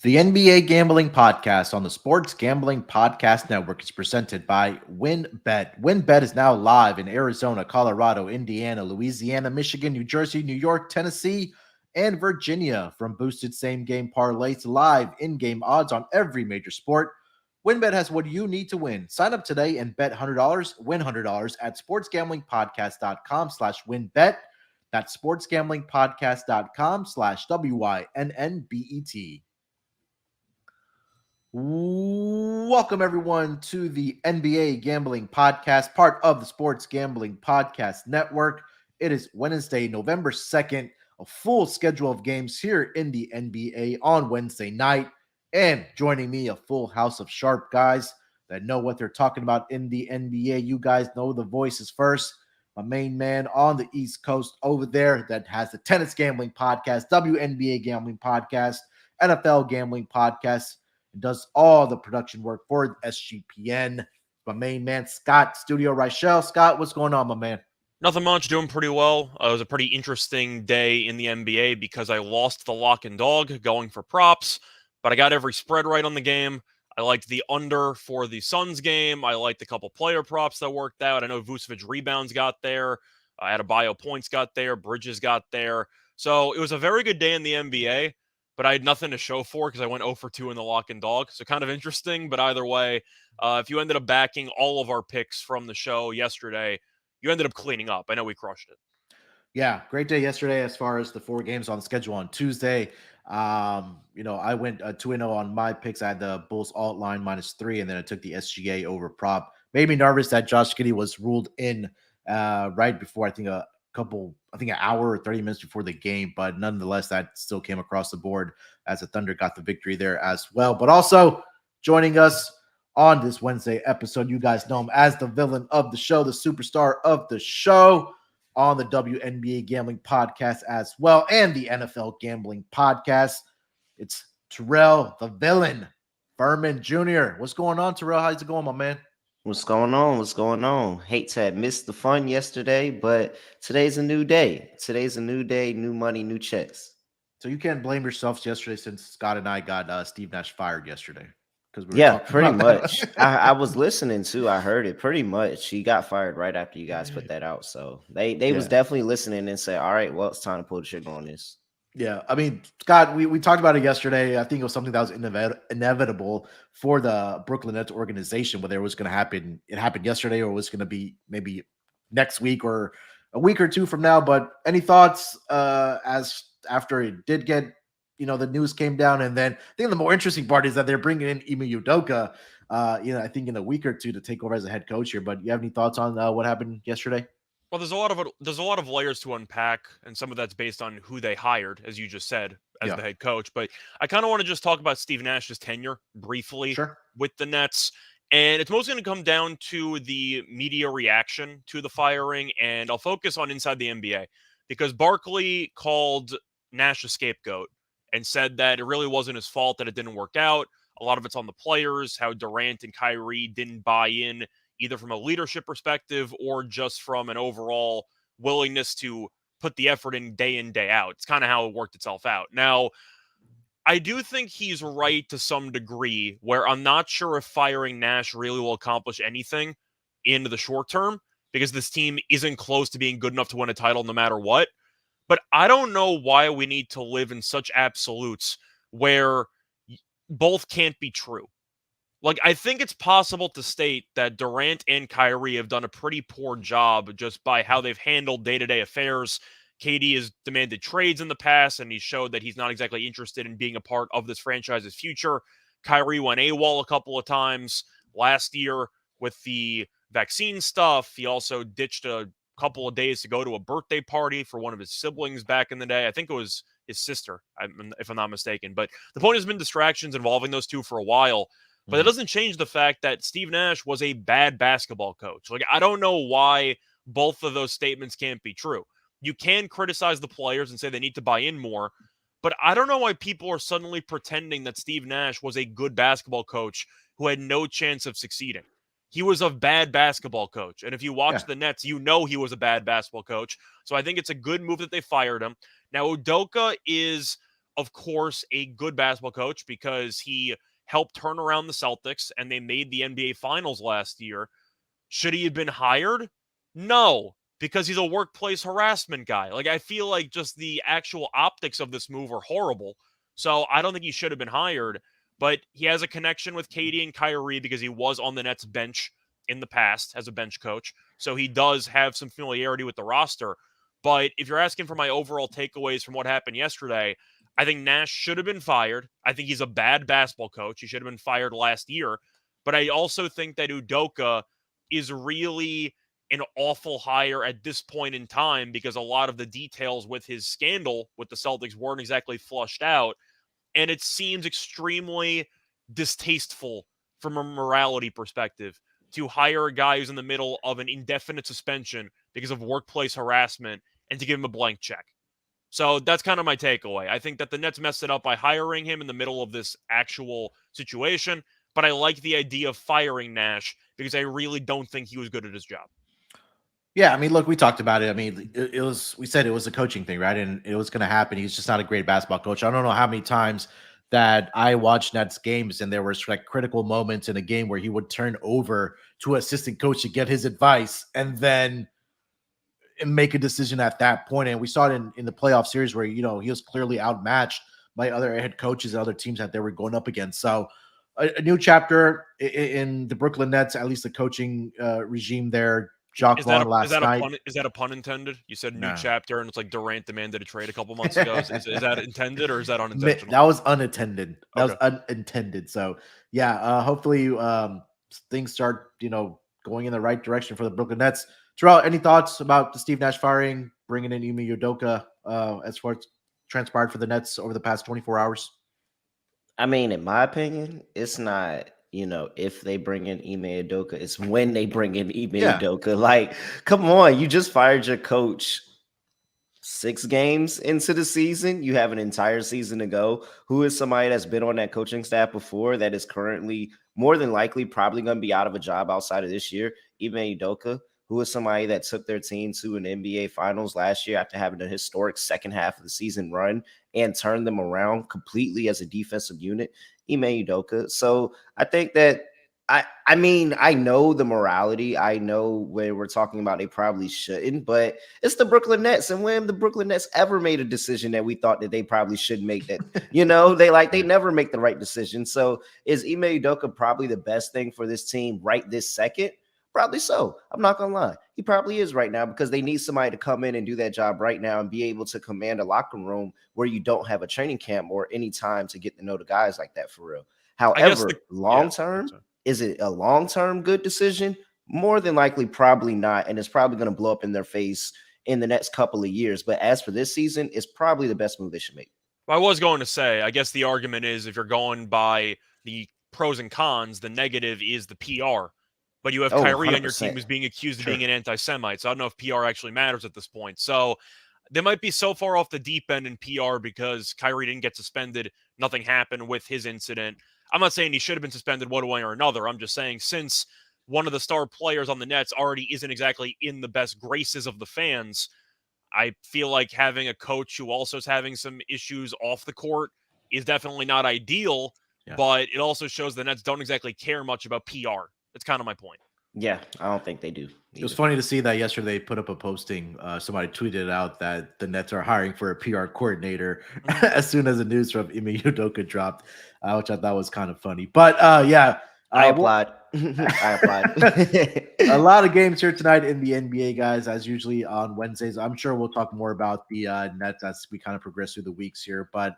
The NBA Gambling Podcast on the Sports Gambling Podcast Network is presented by WynnBET. WynnBET is now live in Arizona, Colorado, Indiana, Louisiana, Michigan, New Jersey, New York, Tennessee, and Virginia. From boosted same-game parlays to live in-game odds on every major sport, WynnBET has what you need to win. Sign up today and bet $100, win $100 at sportsgamblingpodcast.com/WynnBET. That's sportsgamblingpodcast.com/WYNNBET. Welcome, everyone, to the NBA Gambling Podcast, part of the Sports Gambling Podcast Network. It is Wednesday, November 2nd, a full schedule of games here in the NBA on Wednesday night. And joining me, a full house of sharp guys that know what they're talking about in the NBA. You guys know the voices first. My main man on the East Coast over there that has the Tennis Gambling Podcast, WNBA Gambling Podcast, NFL Gambling Podcast, and does all the production work for SGPN. My main man, Scott, Studio Reichel. Scott, what's going on, my man? Nothing much, doing pretty well. It was a pretty interesting day in the NBA because I lost the lock and dog going for props, but I got every spread right on the game. I liked the under for the Suns game. I liked a couple player props that worked out. I know Vucevic rebounds got there. Adebayo points got there. Bridges got there. So it was a very good day in the NBA, but I had nothing to show for because I went 0 for 2 in the lock and dog. So kind of interesting, but either way, if you ended up backing all of our picks from the show yesterday, you ended up cleaning up. I know we crushed it. Yeah, great day yesterday as far as the 4 games on the schedule on Tuesday. I went 2-0 on my picks. I had the Bulls alt line -3, and then I took the SGA over prop. Made me nervous that Josh Giddey was ruled in right before, I think an hour or 30 minutes before the game, but nonetheless, that still came across the board as the Thunder got the victory there as well. But also joining us on this Wednesday episode, you guys know him as the villain of the show, the superstar of the show, on the WNBA Gambling Podcast as well, and the NFL Gambling Podcast. It's Terrell, the villain, Furman Jr. What's going on, Terrell? How's it going, my man? What's going on? What's going on? Hate to have missed the fun yesterday, but today's a new day. Today's a new day, new money, new checks. So you can't blame yourselves yesterday since Scott and I got Steve Nash fired yesterday. Pretty much. I was listening too. I heard it pretty much. He got fired right after you guys put that out. So they was definitely listening and said, all right, well, it's time to pull the trigger on this. Yeah, I mean, Scott, we talked about it yesterday. I think it was something that was inevitable for the Brooklyn Nets organization, whether it was going to happen. It happened yesterday, or it was going to be maybe next week or a week or two from now. But any thoughts as after it did get, the news came down, and then I think the more interesting part is that they're bringing in Ime Udoka, I think in a week or two to take over as a head coach here. But you have any thoughts on what happened yesterday? Well, there's a lot of layers to unpack, and some of that's based on who they hired, as you just said, as the head coach. But I kind of want to just talk about Steve Nash's tenure briefly with the Nets. And it's mostly going to come down to the media reaction to the firing, and I'll focus on inside the NBA because Barkley called Nash a scapegoat and said that it really wasn't his fault that it didn't work out. A lot of it's on the players, how Durant and Kyrie didn't buy in, either from a leadership perspective or just from an overall willingness to put the effort in, day out. It's kind of how it worked itself out. Now, I do think he's right to some degree, where I'm not sure if firing Nash really will accomplish anything in the short term, because this team isn't close to being good enough to win a title no matter what. But I don't know why we need to live in such absolutes where both can't be true. Like, I think it's possible to state that Durant and Kyrie have done a pretty poor job just by how they've handled day-to-day affairs. KD has demanded trades in the past, and he showed that he's not exactly interested in being a part of this franchise's future. Kyrie went AWOL a couple of times last year with the vaccine stuff. He also ditched a couple of days to go to a birthday party for one of his siblings back in the day. I think it was his sister, if I'm not mistaken. But the point has been distractions involving those two for a while. But it doesn't change the fact that Steve Nash was a bad basketball coach. Like, I don't know why both of those statements can't be true. You can criticize the players and say they need to buy in more, but I don't know why people are suddenly pretending that Steve Nash was a good basketball coach who had no chance of succeeding. He was a bad basketball coach. And if you watch the Nets, you know he was a bad basketball coach. So I think it's a good move that they fired him. Now, Udoka is of course, a good basketball coach because he helped turn around the Celtics and they made the NBA Finals last year. Should he have been hired? No, because he's a workplace harassment guy. Like, I feel like just the actual optics of this move are horrible. So I don't think he should have been hired, but he has a connection with Katie and Kyrie because he was on the Nets bench in the past as a bench coach. So he does have some familiarity with the roster. But if you're asking for my overall takeaways from what happened yesterday, I think Nash should have been fired. I think he's a bad basketball coach. He should have been fired last year. But I also think that Udoka is really an awful hire at this point in time because a lot of the details with his scandal with the Celtics weren't exactly flushed out. And it seems extremely distasteful from a morality perspective to hire a guy who's in the middle of an indefinite suspension because of workplace harassment and to give him a blank check. So that's kind of my takeaway. I think that the Nets messed it up by hiring him in the middle of this actual situation, but I like the idea of firing Nash because I really don't think he was good at his job. Yeah, I mean, look, we talked about it. I mean, we said it was a coaching thing, right? And it was going to happen. He's just not a great basketball coach. I don't know how many times that I watched Nets games and there was like critical moments in a game where he would turn over to assistant coach to get his advice and then make a decision at that point. And we saw it in the playoff series where, he was clearly outmatched by other head coaches and other teams that they were going up against. So a new chapter in the Brooklyn Nets, at least the coaching regime there. Jacques Vaughn last night. Is that a pun intended? You said new chapter, and it's like Durant demanded a trade a couple months ago. Is that intended or is that unintentional? That was unattended. That was unintended. So yeah, hopefully things start going in the right direction for the Brooklyn Nets. Terrell, any thoughts about the Steve Nash firing, bringing in Ime Udoka as far as transpired for the Nets over the past 24 hours? I mean, in my opinion, it's not. If they bring in Ime Udoka, it's when they bring in Ime Udoka. Like, come on, you just fired your coach 6 games into the season. You have an entire season to go. Who is somebody that's been on that coaching staff before that is currently more than likely probably going to be out of a job outside of this year? Ime Udoka, who is somebody that took their team to an NBA Finals last year after having a historic second half of the season run and turned them around completely as a defensive unit. Ime Udoka. So I think that I mean, I know the morality. I know when we're talking about they probably shouldn't, but it's the Brooklyn Nets. And when the Brooklyn Nets ever made a decision that we thought that they probably should make that, they never make the right decision. So is Ime Udoka probably the best thing for this team right this second? Probably so. I'm not going to lie. He probably is right now because they need somebody to come in and do that job right now and be able to command a locker room where you don't have a training camp or any time to get to know the guys like that for real. However, long-term, is it a long-term good decision? More than likely, probably not. And it's probably going to blow up in their face in the next couple of years. But as for this season, it's probably the best move they should make. Well, I was going to say, I guess the argument is if you're going by the pros and cons, the negative is the PR. But you have Kyrie 100%. On your team who's being accused of being an anti-Semite. So I don't know if PR actually matters at this point. So they might be so far off the deep end in PR because Kyrie didn't get suspended. Nothing happened with his incident. I'm not saying he should have been suspended one way or another. I'm just saying since one of the star players on the Nets already isn't exactly in the best graces of the fans, I feel like having a coach who also is having some issues off the court is definitely not ideal. Yeah. But it also shows the Nets don't exactly care much about PR. That's kind of my point. Yeah, I don't think they do. Either. It was funny to see that yesterday they put up a posting. Somebody tweeted out that the Nets are hiring for a PR coordinator as soon as the news from Ime Udoka dropped, which I thought was kind of funny. But I applied. I applied. A lot of games here tonight in the NBA, guys, as usually on Wednesdays. I'm sure we'll talk more about the Nets as we kind of progress through the weeks here. But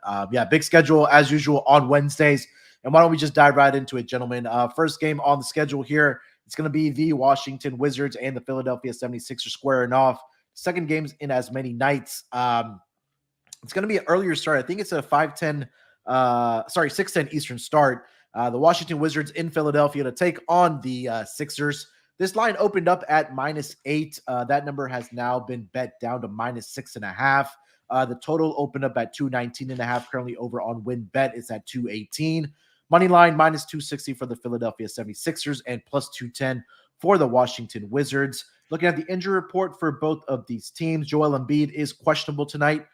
big schedule as usual on Wednesdays. And why don't we just dive right into it, gentlemen? First game on the schedule here, it's going to be the Washington Wizards and the Philadelphia 76ers squaring off. Second game's in as many nights. It's going to be an earlier start. I think it's a 6:10 Eastern start. The Washington Wizards in Philadelphia to take on the Sixers. This line opened up at -8. That number has now been bet down to -6.5. The total opened up at 219.5. Currently over on WinBet. It's at 218. Money line -260 for the Philadelphia 76ers and +210 for the Washington Wizards. Looking at the injury report for both of these teams, Joel Embiid is questionable tonight.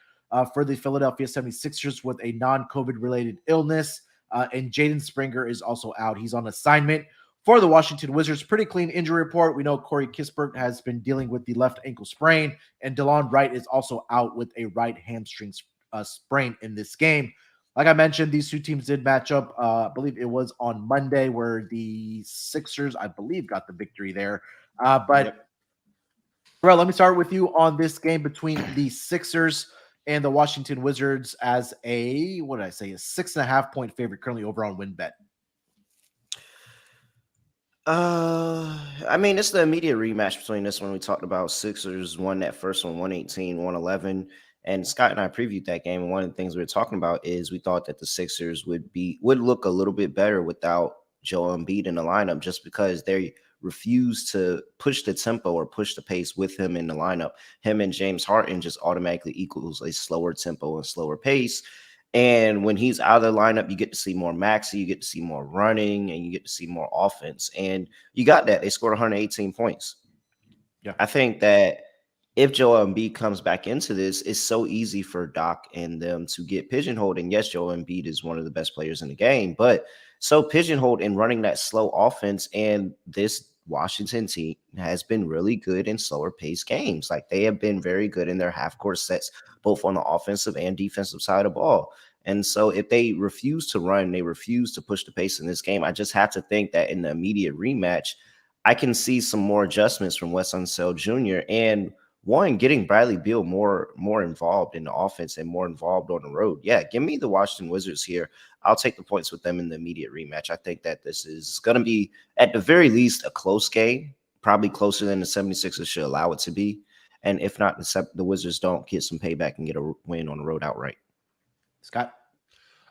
for the Philadelphia 76ers with a non-COVID related illness. And Jaden Springer is also out. He's on assignment for the Washington Wizards. Pretty clean injury report. We know Corey Kispert has been dealing with the left ankle sprain, and DeLon Wright is also out with a right hamstring sprain in this game. Like I mentioned, these two teams did match up. I believe it was on Monday where the Sixers, I believe, got the victory there. But Terrell, let me start with you on this game between the Sixers and the Washington Wizards as a, what did I say, a 6.5 point favorite currently over on WinBet. I mean, it's the immediate rematch between this one. We talked about Sixers won that first one, 118, 111. And Scott and I previewed that game. And one of the things we were talking about is we thought that the Sixers would look a little bit better without Joel Embiid in the lineup, just because they refused to push the tempo or push the pace with him in the lineup. Him and James Harden just automatically equals a slower tempo and slower pace. And when he's out of the lineup, you get to see more Maxey, you get to see more running, and you get to see more offense. And you got that. They scored 118 points. Yeah, I think that if Joel Embiid comes back into this, it's so easy for Doc and them to get pigeonholed. And yes, Joel Embiid is one of the best players in the game, but so pigeonholed in running that slow offense. And this Washington team has been really good in slower paced games. Like, they have been very good in their half court sets, both on the offensive and defensive side of the ball. And so if they refuse to run, they refuse to push the pace in this game, I just have to think that in the immediate rematch, I can see some more adjustments from Wes Unseld Jr. and one, getting Bradley Beal more involved in the offense and more involved on the road. Yeah, give me the Washington Wizards here. I'll take the points with them in the immediate rematch. I think that this is going to be, at the very least, a close game, probably closer than the 76ers should allow it to be. And if not, the Wizards don't get some payback and get a win on the road outright. Scott?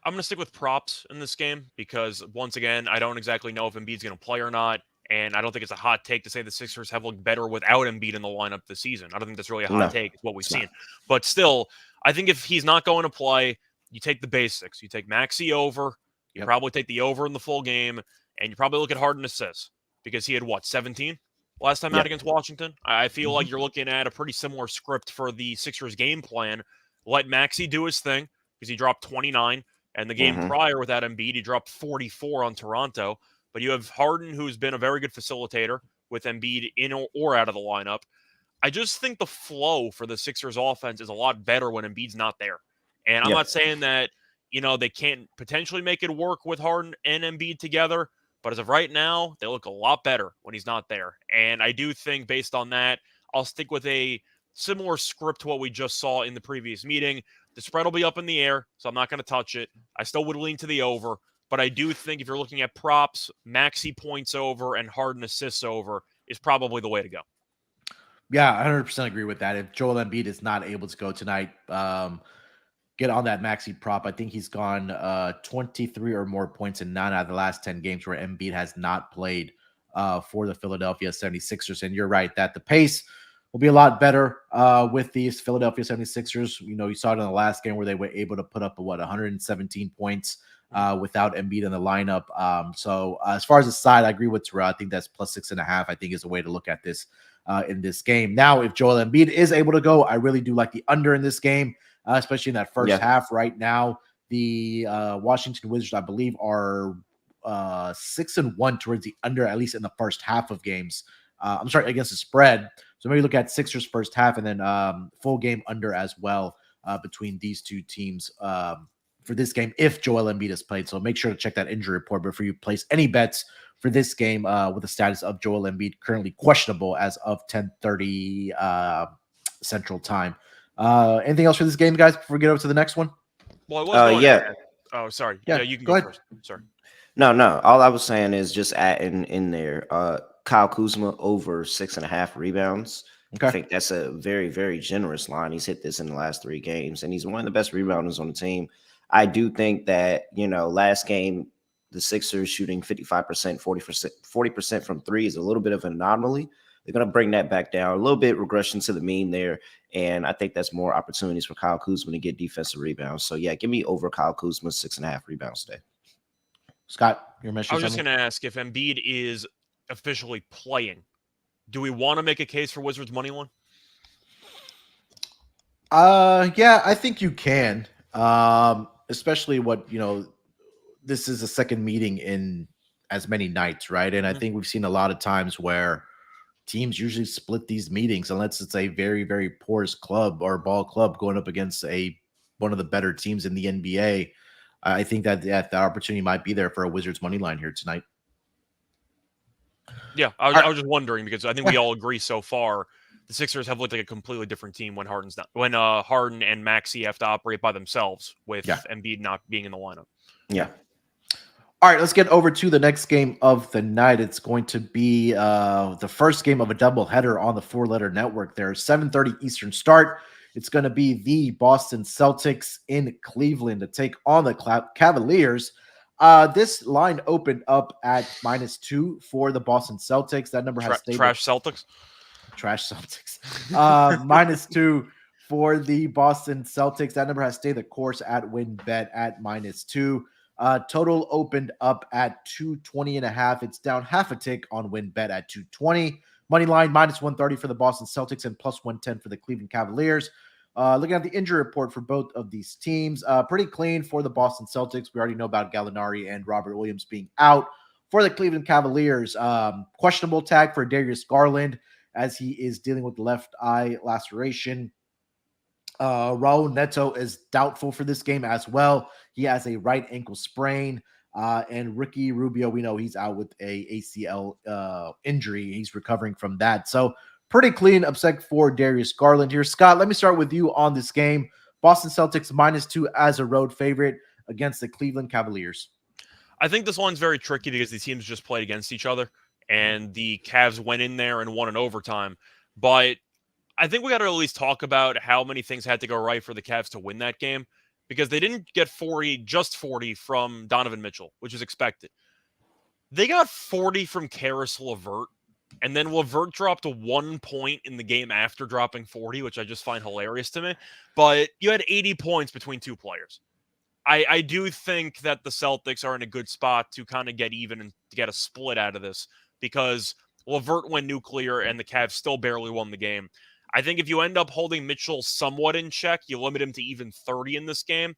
I'm going to stick with props in this game because, once again, I don't exactly know if Embiid's going to play or not. And I don't think it's a hot take to say the Sixers have looked better without Embiid in the lineup this season. I don't think that's really a hot take. It's what we've seen. But still, I think if he's not going to play, you take the basics. You take Maxey over. You probably take the over in the full game. And you probably look at Harden assists because he had, 17 last time out against Washington? I feel like you're looking at a pretty similar script for the Sixers game plan. Let Maxey do his thing because he dropped 29. And the game prior without Embiid, he dropped 44 on Toronto. But you have Harden, who's been a very good facilitator with Embiid in or out of the lineup. I just think the flow for the Sixers offense is a lot better when Embiid's not there. And I'm not saying that, they can't potentially make it work with Harden and Embiid together. But as of right now, they look a lot better when he's not there. And I do think based on that, I'll stick with a similar script to what we just saw in the previous meeting. The spread will be up in the air, so I'm not going to touch it. I still would lean to the over. But I do think if you're looking at props, Maxey points over and Harden assists over is probably the way to go. Yeah, 100% agree with that. If Joel Embiid is not able to go tonight, get on that Maxey prop. I think he's gone 23 or more points in 9 out of the last 10 games where Embiid has not played for the Philadelphia 76ers. And you're right that the pace will be a lot better with these Philadelphia 76ers. You saw it in the last game where they were able to put up 117 points without Embiid in the lineup. So as far as the side, I agree with Terrell. I think that's plus 6.5. I think is a way to look at this in this game. Now, if Joel Embiid is able to go, I really do like the under in this game, especially in that first half. Right now, the Washington Wizards, I believe, are 6-1 towards the under, at least in the first half of games. I'm sorry, against the spread. So maybe look at Sixers first half and then full game under as well between these two teams for this game if Joel Embiid is played. So make sure to check that injury report before you place any bets for this game with the status of Joel Embiid currently questionable as of 10:30 Central Time. Anything else for this game, guys, before we get over to the next one? Well, I was going Oh, sorry. Yeah, you can go first. Sorry. No. All I was saying is just adding in there Kyle Kuzma over 6.5 rebounds. Okay. I think that's a very, very generous line. He's hit this in the last 3 games, and he's one of the best rebounders on the team. I do think that, last game, the Sixers shooting 55%, 40% from 3 is a little bit of an anomaly. They're going to bring that back down, a little bit regression to the mean there. And I think that's more opportunities for Kyle Kuzma to get defensive rebounds. So, yeah, give me over Kyle Kuzma 6.5 rebounds today. Scott, your mission. I was just going to ask if Embiid is officially playing. Do we want to make a case for Wizards money line? Yeah, I think you can. Especially this is a second meeting in as many nights, right? And I think we've seen a lot of times where teams usually split these meetings unless it's a very, very porous club or ball club going up against one of the better teams in the NBA. I think that opportunity might be there for a Wizards money line here tonight. Yeah, I was just wondering because I think we all agree so far the Sixers have looked like a completely different team when Harden and Maxey have to operate by themselves with Embiid not being in the lineup. Yeah. All right, let's get over to the next game of the night. It's going to be the first game of a doubleheader on the four-letter network. There's 7:30 Eastern start. It's going to be the Boston Celtics in Cleveland to take on the Cavaliers. This line opened up at -2 for the Boston Celtics. That number has stayed trash Celtics. Trash Celtics. -2 for the Boston Celtics. That number has stayed the course at WinBet at -2. Total opened up at 220.5. It's down half a tick on WinBet at 220. Money line -130 for the Boston Celtics and +110 for the Cleveland Cavaliers. Looking at the injury report for both of these teams, pretty clean for the Boston Celtics. We already know about Gallinari and Robert Williams being out. For the Cleveland Cavaliers, questionable tag for Darius Garland as he is dealing with left eye laceration. Raul Neto is doubtful for this game as well. He has a right ankle sprain. And Ricky Rubio, we know he's out with a ACL injury. He's recovering from that. So pretty clean upset for Darius Garland here. Scott, let me start with you on this game. Boston Celtics -2 as a road favorite against the Cleveland Cavaliers. I think this one's very tricky because these teams just played against each other, and the Cavs went in there and won in overtime. But I think we got to at least talk about how many things had to go right for the Cavs to win that game, because they didn't get 40 from Donovan Mitchell, which is expected. They got 40 from Karis LeVert, and then LeVert dropped 1 point in the game after dropping 40, which I just find hilarious to me. But you had 80 points between two players. I do think that the Celtics are in a good spot to kind of get even and to get a split out of this, because LeVert went nuclear and the Cavs still barely won the game. I think if you end up holding Mitchell somewhat in check, you limit him to even 30 in this game.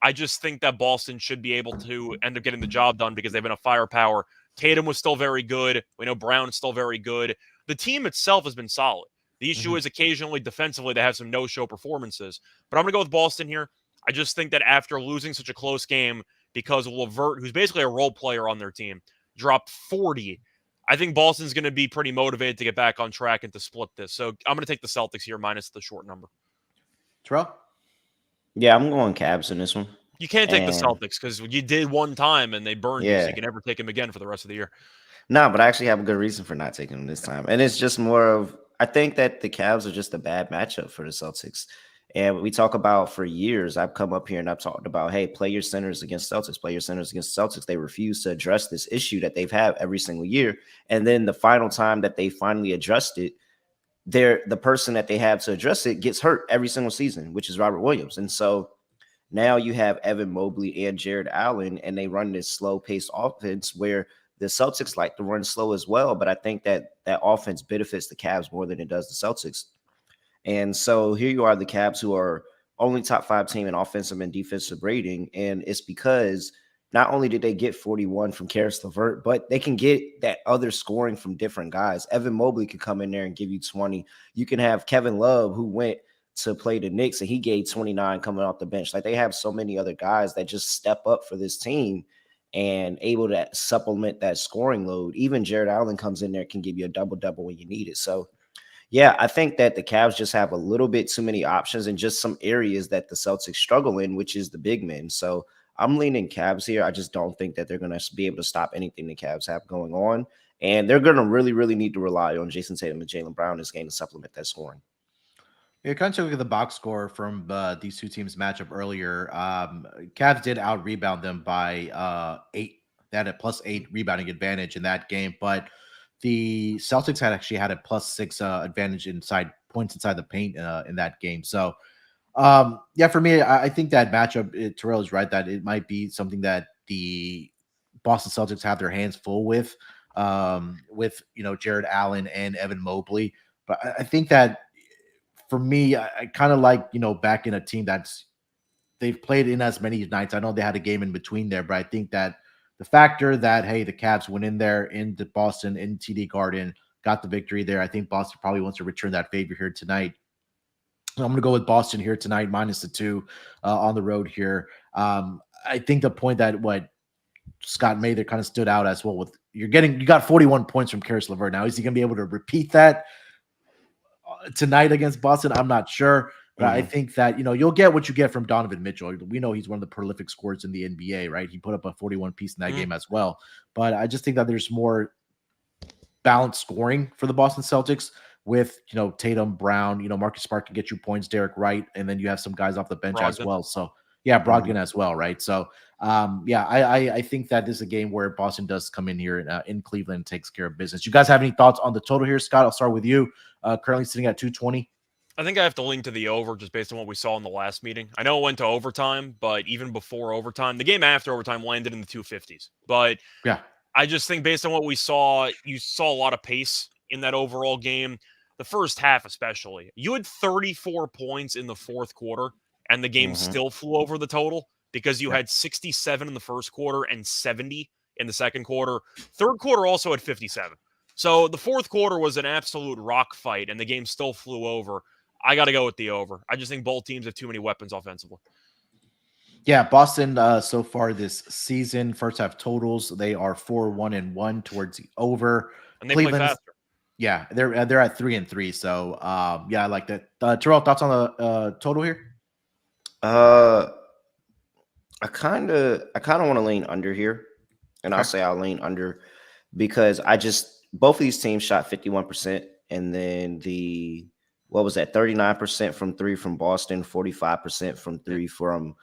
I just think that Boston should be able to end up getting the job done because they've been a firepower. Tatum was still very good. We know Brown's still very good. The team itself has been solid. The issue is occasionally defensively they have some no-show performances. But I'm going to go with Boston here. I just think that after losing such a close game because of LeVert, who's basically a role player on their team, dropped 40, I think Boston's going to be pretty motivated to get back on track and to split this. So I'm going to take the Celtics here minus the short number. Terrell? Yeah, I'm going Cavs in this one. You can't take the Celtics because you did one time and they burned you, so you can never take them again for the rest of the year. No, but I actually have a good reason for not taking them this time. And it's just more of, I think that the Cavs are just a bad matchup for the Celtics. And we talk about for years, I've come up here and I've talked about, hey, play your centers against Celtics, play your centers against Celtics. They refuse to address this issue that they've had every single year. And then the final time that they finally addressed it, the person that they have to address it gets hurt every single season, which is Robert Williams. And so now you have Evan Mobley and Jared Allen, and they run this slow-paced offense where the Celtics like to run slow as well. But I think that offense benefits the Cavs more than it does the Celtics. And so here you are, the Cavs, who are only top 5 team in offensive and defensive rating. And it's because not only did they get 41 from Karis LeVert, but they can get that other scoring from different guys. Evan Mobley could come in there and give you 20. You can have Kevin Love, who went to play the Knicks, and he gave 29 coming off the bench. Like, they have so many other guys that just step up for this team and able to supplement that scoring load. Even Jared Allen comes in there, can give you a double-double when you need it. So, yeah, I think that the Cavs just have a little bit too many options in just some areas that the Celtics struggle in, which is the big men. So I'm leaning Cavs here. I just don't think that they're going to be able to stop anything the Cavs have going on. And they're going to really, really need to rely on Jason Tatum and Jaylen Brown this game to supplement that scoring. Yeah, kind of took a look at the box score from these two teams' matchup earlier. Cavs did out-rebound them by 8. They had a +8 rebounding advantage in that game, but the Celtics had a +6 advantage points inside the paint in that game. So, yeah, for me, I think that matchup, Terrell is right that it might be something that the Boston Celtics have their hands full with Jared Allen and Evan Mobley. But I think that for me, I kind of like, back in a team they've played in as many nights. I know they had a game in between there, but I think that the factor that, hey, the Cavs went in there into Boston in TD Garden, got the victory there. I think Boston probably wants to return that favor here tonight. I'm going to go with Boston here tonight, minus the 2 on the road here. I think the point that what Scott Mather kind of stood out as well with you got 41 points from Karis LeVert. Now, is he going to be able to repeat that tonight against Boston? I'm not sure. But I think that, you'll get what you get from Donovan Mitchell. We know he's one of the prolific scorers in the NBA, right? He put up a 41 piece in that game as well. But I just think that there's more balanced scoring for the Boston Celtics with, Tatum, Brown, Marcus Smart can get you points, Derek Wright, and then you have some guys off the bench as well. So, yeah, Brogdon as well, right? So, I think that this is a game where Boston does come in here in Cleveland and takes care of business. You guys have any thoughts on the total here, Scott? I'll start with you. Currently sitting at 220. I think I have to lean to the over just based on what we saw in the last meeting. I know it went to overtime, but even before overtime, the game after overtime landed in the 250s. But yeah, I just think based on what we saw, you saw a lot of pace in that overall game. The first half especially. You had 34 points in the fourth quarter, and the game still flew over the total because you had 67 in the first quarter and 70 in the second quarter. Third quarter also had 57. So the fourth quarter was an absolute rock fight, and the game still flew over. I got to go with the over. I just think both teams have too many weapons offensively. Yeah, Boston so far this season, first half totals, they are 4-1-1 towards the over. And they play faster. Yeah, they're at 3-3. So I like that. Terrell, thoughts on the total here? I kind of want to lean under here, and I'll say I'll lean under because both of these teams shot 51%, and then what was that? 39% from 3 from Boston, 45% from 3 from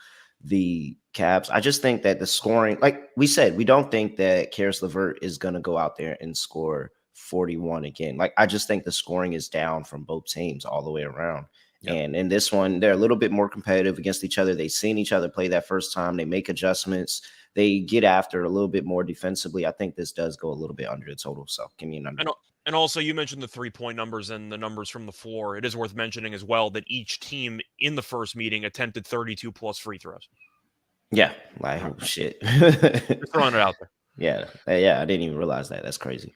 the Cavs. I just think that the scoring, like we said, we don't think that Karis LeVert is going to go out there and score 41 again. Like, I just think the scoring is down from both teams all the way around. Yep. And in this one, they're a little bit more competitive against each other. They've seen each other play that first time. They make adjustments. They get after a little bit more defensively. I think this does go a little bit under the total. So give me a number. And also, you mentioned the 3-point numbers and the numbers from the floor. It is worth mentioning as well that each team in the first meeting attempted 32 plus free throws. Yeah, like, oh, shit. Just throwing it out there. Yeah, I didn't even realize that. That's crazy.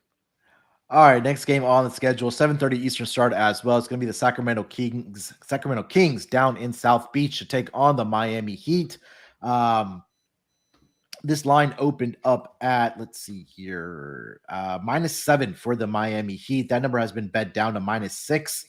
All right, next game on the schedule, 7:30 Eastern start as well. It's going to be the Sacramento Kings down in South Beach to take on the Miami Heat. This line opened up at, let's see here, -7 for the Miami Heat. That number has been bet down to -6.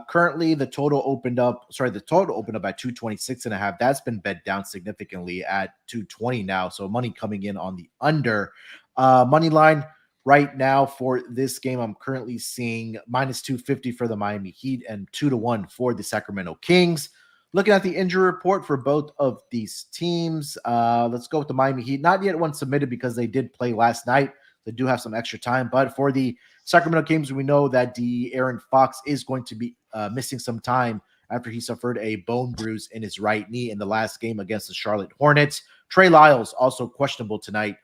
Currently, the total opened up at 226.5. That's been bet down significantly at 220 now. So money coming in on the under. Money line right now for this game, I'm currently seeing -250 for the Miami Heat and 2-1 for the Sacramento Kings. Looking at the injury report for both of these teams, let's go with the Miami Heat. Not yet one submitted because they did play last night. They do have some extra time. But for the Sacramento Kings, we know that De'Aaron Fox is going to be missing some time after he suffered a bone bruise in his right knee in the last game against the Charlotte Hornets. Trey Lyles also questionable tonight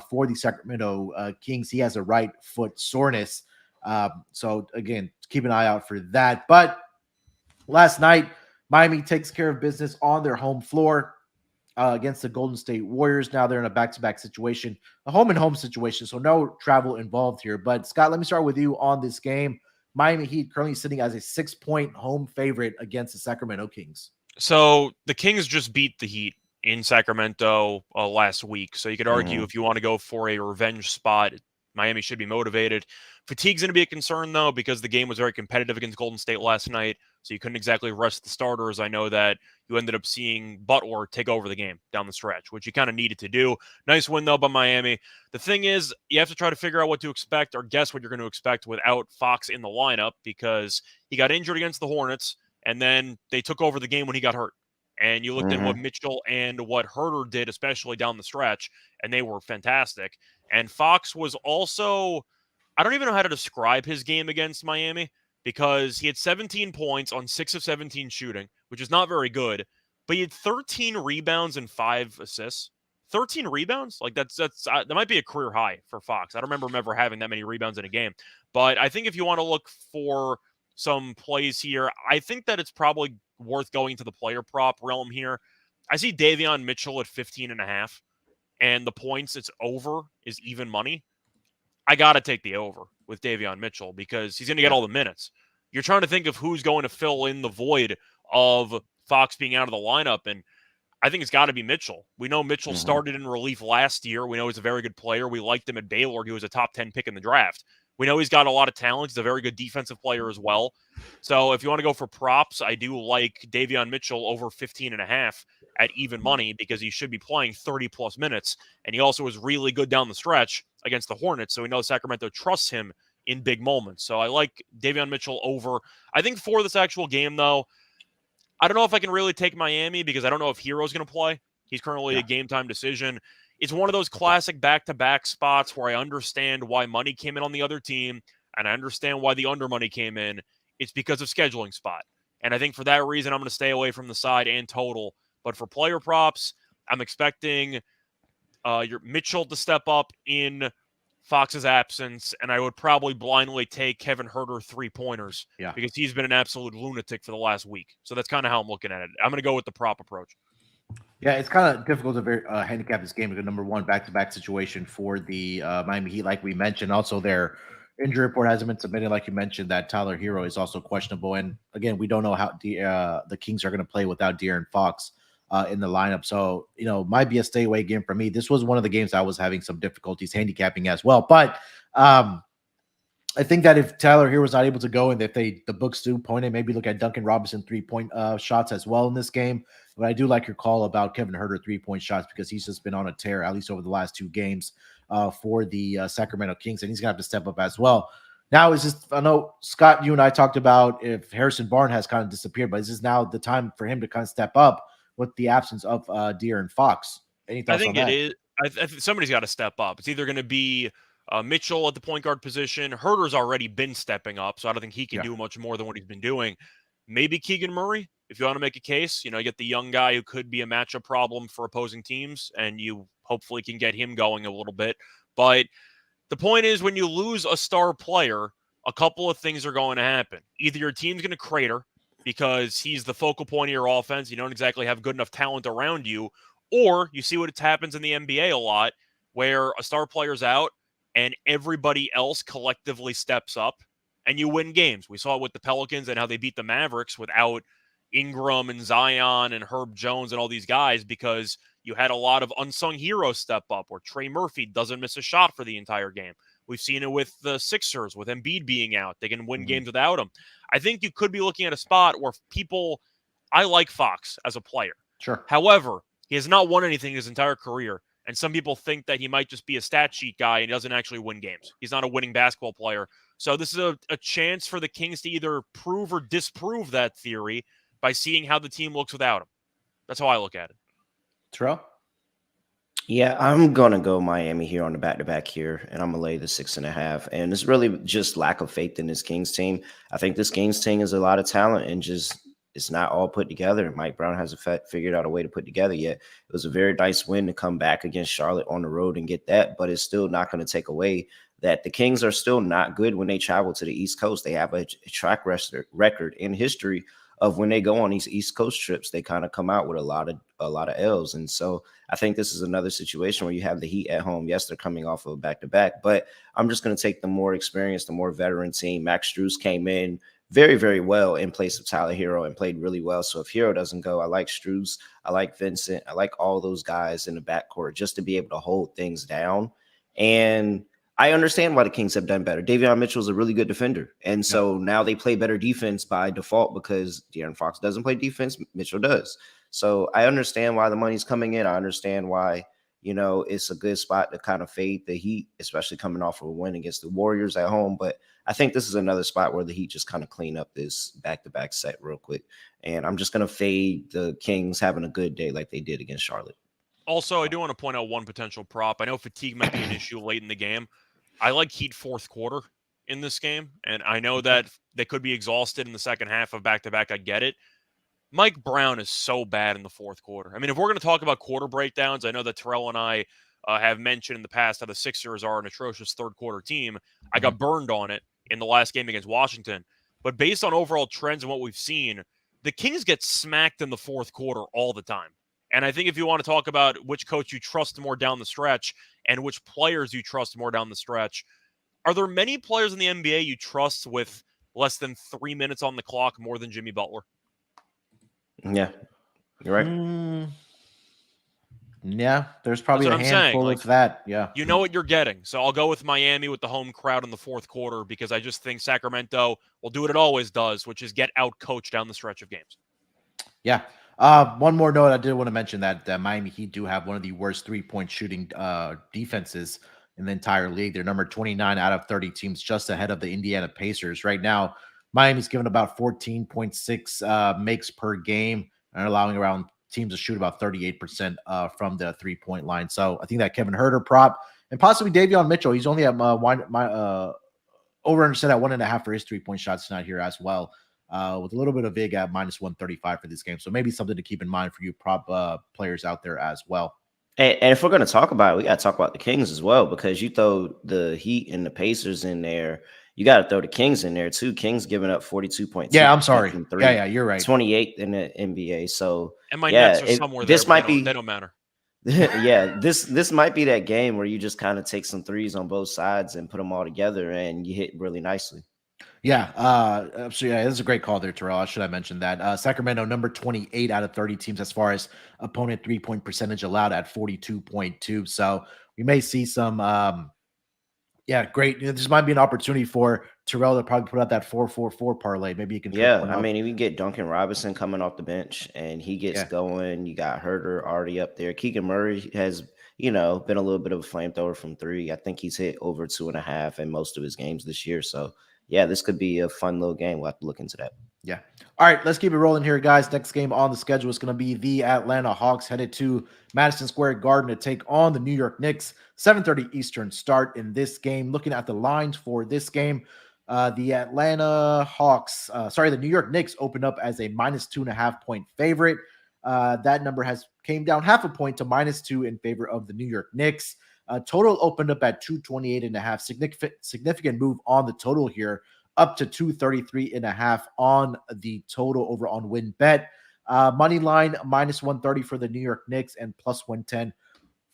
for the Sacramento Kings. He has a right foot soreness. So, again, keep an eye out for that. But last night, Miami takes care of business on their home floor against the Golden State Warriors. Now they're in a back-to-back situation, a home-and-home situation, so no travel involved here. But, Scott, let me start with you on this game. Miami Heat currently sitting as a 6-point home favorite against the Sacramento Kings. So the Kings just beat the Heat in Sacramento last week. So you could argue if you want to go for a revenge spot, Miami should be motivated. Fatigue's going to be a concern, though, because the game was very competitive against Golden State last night. So you couldn't exactly rest the starters. I know that you ended up seeing Butler take over the game down the stretch, which you kind of needed to do. Nice win, though, by Miami. The thing is, you have to try to figure out what to expect or guess what you're going to expect without Fox in the lineup because he got injured against the Hornets, and then they took over the game when he got hurt. And you looked at what Mitchell and what Herter did, especially down the stretch, and they were fantastic. And Fox was also, I don't even know how to describe his game against Miami because he had 17 points on 6 of 17 shooting, which is not very good, but he had 13 rebounds and 5 assists. 13 rebounds? Like that might be a career high for Fox. I don't remember him ever having that many rebounds in a game. But I think if you want to look for some plays here. I think that it's probably worth going to the player prop realm here. I see Davion Mitchell at 15.5, and the points it's over is even money. I got to take the over with Davion Mitchell because he's going to get all the minutes. You're trying to think of who's going to fill in the void of Fox being out of the lineup, and I think it's got to be Mitchell. We know Mitchell started in relief last year. We know he's a very good player. We liked him at Baylor. He was a top 10 pick in the draft. We know he's got a lot of talent. He's a very good defensive player as well. So if you want to go for props, I do like Davion Mitchell over 15.5 at even money because he should be playing 30-plus minutes. And he also was really good down the stretch against the Hornets. So we know Sacramento trusts him in big moments. So I like Davion Mitchell over. I think for this actual game, though, I don't know if I can really take Miami because I don't know if Hero's going to play. He's currently a game-time decision. It's one of those classic back-to-back spots where I understand why money came in on the other team, and I understand why the under money came in. It's because of scheduling spot. And I think for that reason, I'm going to stay away from the side and total. But for player props, I'm expecting your Mitchell to step up in Fox's absence, and I would probably blindly take Kevin Huerter 3-pointers because he's been an absolute lunatic for the last week. So that's kind of how I'm looking at it. I'm going to go with the prop approach. Yeah, it's kind of difficult to handicap this game because number one, back-to-back situation for the Miami Heat, like we mentioned. Also, their injury report hasn't been submitted, like you mentioned, that Tyler Hero is also questionable. And again, we don't know how the Kings are going to play without De'Aaron Fox in the lineup. So, might be a stay away game for me. This was one of the games I was having some difficulties handicapping as well. But I think that if Tyler Hero was not able to go and if the books do point it, maybe look at Duncan Robinson 3-point shots as well in this game. But I do like your call about Kevin Huerter 3-point shots because he's just been on a tear, at least over the last 2 games for the Sacramento Kings, and he's going to have to step up as well. Now, I know, Scott, you and I talked about if Harrison Barnes has kind of disappeared, but is this now the time for him to kind of step up with the absence of De'Aaron Fox? Any thoughts on that? I think it is. Somebody's got to step up. It's either going to be Mitchell at the point guard position. Huerter's already been stepping up, so I don't think he can do much more than what he's been doing. Maybe Keegan Murray, if you want to make a case. You get the young guy who could be a matchup problem for opposing teams, and you hopefully can get him going a little bit. But the point is, when you lose a star player, a couple of things are going to happen. Either your team's going to crater because he's the focal point of your offense. You don't exactly have good enough talent around you. Or you see what happens in the NBA a lot, where a star player's out and everybody else collectively steps up and you win games. We saw it with the Pelicans and how they beat the Mavericks without Ingram and Zion and Herb Jones and all these guys because you had a lot of unsung heroes step up where Trey Murphy doesn't miss a shot for the entire game. We've seen it with the Sixers, with Embiid being out. They can win games without him. I think you could be looking at a spot where I like Fox as a player. Sure. However, he has not won anything his entire career, and some people think that he might just be a stat sheet guy and he doesn't actually win games. He's not a winning basketball player. So this is a chance for the Kings to either prove or disprove that theory by seeing how the team looks without him. That's how I look at it. Terrell? Yeah, I'm going to go Miami here on the back-to-back here, and I'm going to lay the 6.5. And it's really just lack of faith in this Kings team. I think this Kings team is a lot of talent and just it's not all put together. Mike Brown hasn't figured out a way to put together yet. It was a very nice win to come back against Charlotte on the road and get that, but it's still not going to take away that the Kings are still not good when they travel to the East Coast. They have a track record in history of when they go on these East Coast trips, they kind of come out with a lot of L's. And so I think this is another situation where you have the Heat at home. Yes, they're coming off of a back-to-back, but I'm just going to take the more experienced, the more veteran team. Max Strus came in very, very well in place of Tyler Hero and played really well. So if Hero doesn't go, I like Strus, I like Vincent, I like all those guys in the backcourt just to be able to hold things down. And I understand why the Kings have done better. Davion Mitchell is a really good defender. And so now they play better defense by default because De'Aaron Fox doesn't play defense. Mitchell does. So I understand why the money's coming in. I understand why, it's a good spot to kind of fade the Heat, especially coming off of a win against the Warriors at home. But I think this is another spot where the Heat just kind of clean up this back-to-back set real quick. And I'm just going to fade the Kings having a good day like they did against Charlotte. Also, I do want to point out one potential prop. I know fatigue might be an issue late in the game. I like Heat fourth quarter in this game, and I know that they could be exhausted in the second half of back-to-back. I get it. Mike Brown is so bad in the fourth quarter. I mean, if we're going to talk about quarter breakdowns, I know that Terrell and I have mentioned in the past how the Sixers are an atrocious third-quarter team. I got burned on it in the last game against Washington. but based on overall trends and what we've seen, the Kings get smacked in the fourth quarter all the time. And I think if you want to talk about which coach you trust more down the stretch and which players you trust more down the stretch, are there many players in the NBA you trust with less than 3 minutes on the clock more than Jimmy Butler? Yeah, you're right. Yeah, there's probably a handful of that. Yeah. You know what you're getting. So I'll go with Miami with the home crowd in the fourth quarter because I just think Sacramento will do what it always does, which is get out coached down the stretch of games. Yeah. One more note, I did want to mention that Miami Heat do have one of the worst three-point shooting defenses in the entire league. They're number 29 out of 30 teams, just ahead of the Indiana Pacers. Right now, Miami's given about 14.6 makes per game and allowing around teams to shoot about 38% from the three-point line. So I think that Kevin Huerter prop and possibly Davion Mitchell, he's only at over underset at 1.5 for his three-point shots tonight here as well. With a little bit of vig at minus 135 for this game. So maybe something to keep in mind for you prop players out there as well. And if we're going to talk about it, we got to talk about the Kings as well, because you throw the Heat and the Pacers in there. You got to throw the Kings in there too. Kings giving up 42.2. Yeah, I'm sorry. Yeah, you're right. 28th in the NBA. So and my Nets are somewhere this there, might be, they don't matter. Yeah, this might be that game where you just kind of take some threes on both sides and put them all together and you hit really nicely. Yeah, so yeah, this is a great call there, Terrell. Should I mention that? Sacramento, number 28 out of 30 teams as far as opponent three-point percentage allowed at 42.2. So we may see some, great. This might be an opportunity for Terrell to probably put out that 4-4-4 parlay. Maybe you can. Yeah, I mean, if you get Duncan Robinson coming off the bench and he gets going, you got Huerter already up there. Keegan Murray has, been a little bit of a flamethrower from three. I think he's hit over 2.5 in most of his games this year. So yeah, this could be a fun little game. We'll have to look into that. Yeah. All right, let's keep it rolling here, guys. Next game on the schedule is going to be the Atlanta Hawks headed to Madison Square Garden to take on the New York Knicks. 7:30 Eastern start in this game. Looking at the lines for this game, the New York Knicks opened up as a minus 2.5 point favorite. That number has came down 0.5 point to -2 in favor of the New York Knicks. Total opened up at 228.5. Significant move on the total here, up to 233.5 on the total over on win bet. Money line -130 for the New York Knicks and +110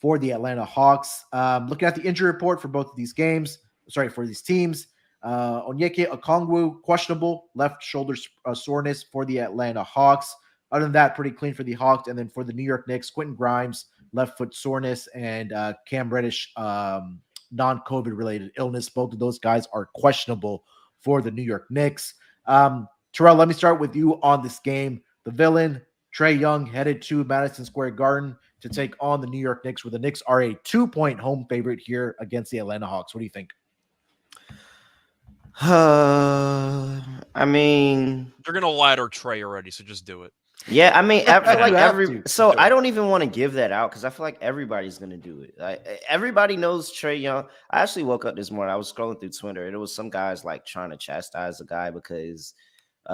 for the Atlanta Hawks. Looking at the injury report for both of these games, for these teams, Onyeka Okongwu, questionable left shoulder soreness for the Atlanta Hawks. Other than that, pretty clean for the Hawks. And then for the New York Knicks, Quentin Grimes, left foot soreness, and Cam Reddish, non-COVID related illness. Both of those guys are questionable for the New York Knicks. Terrell, let me start with you on this game. The villain, Trae Young, headed to Madison Square Garden to take on the New York Knicks, where the Knicks are a 2-point home favorite here against the Atlanta Hawks. What do you think? I mean, they're going to ladder Trae already, so just do it. Yeah, I mean, I feel like I don't even want to give that out because I feel like everybody's going to do it. Everybody knows Trae Young. I actually woke up this morning. I was scrolling through Twitter, and it was some guys like trying to chastise the guy because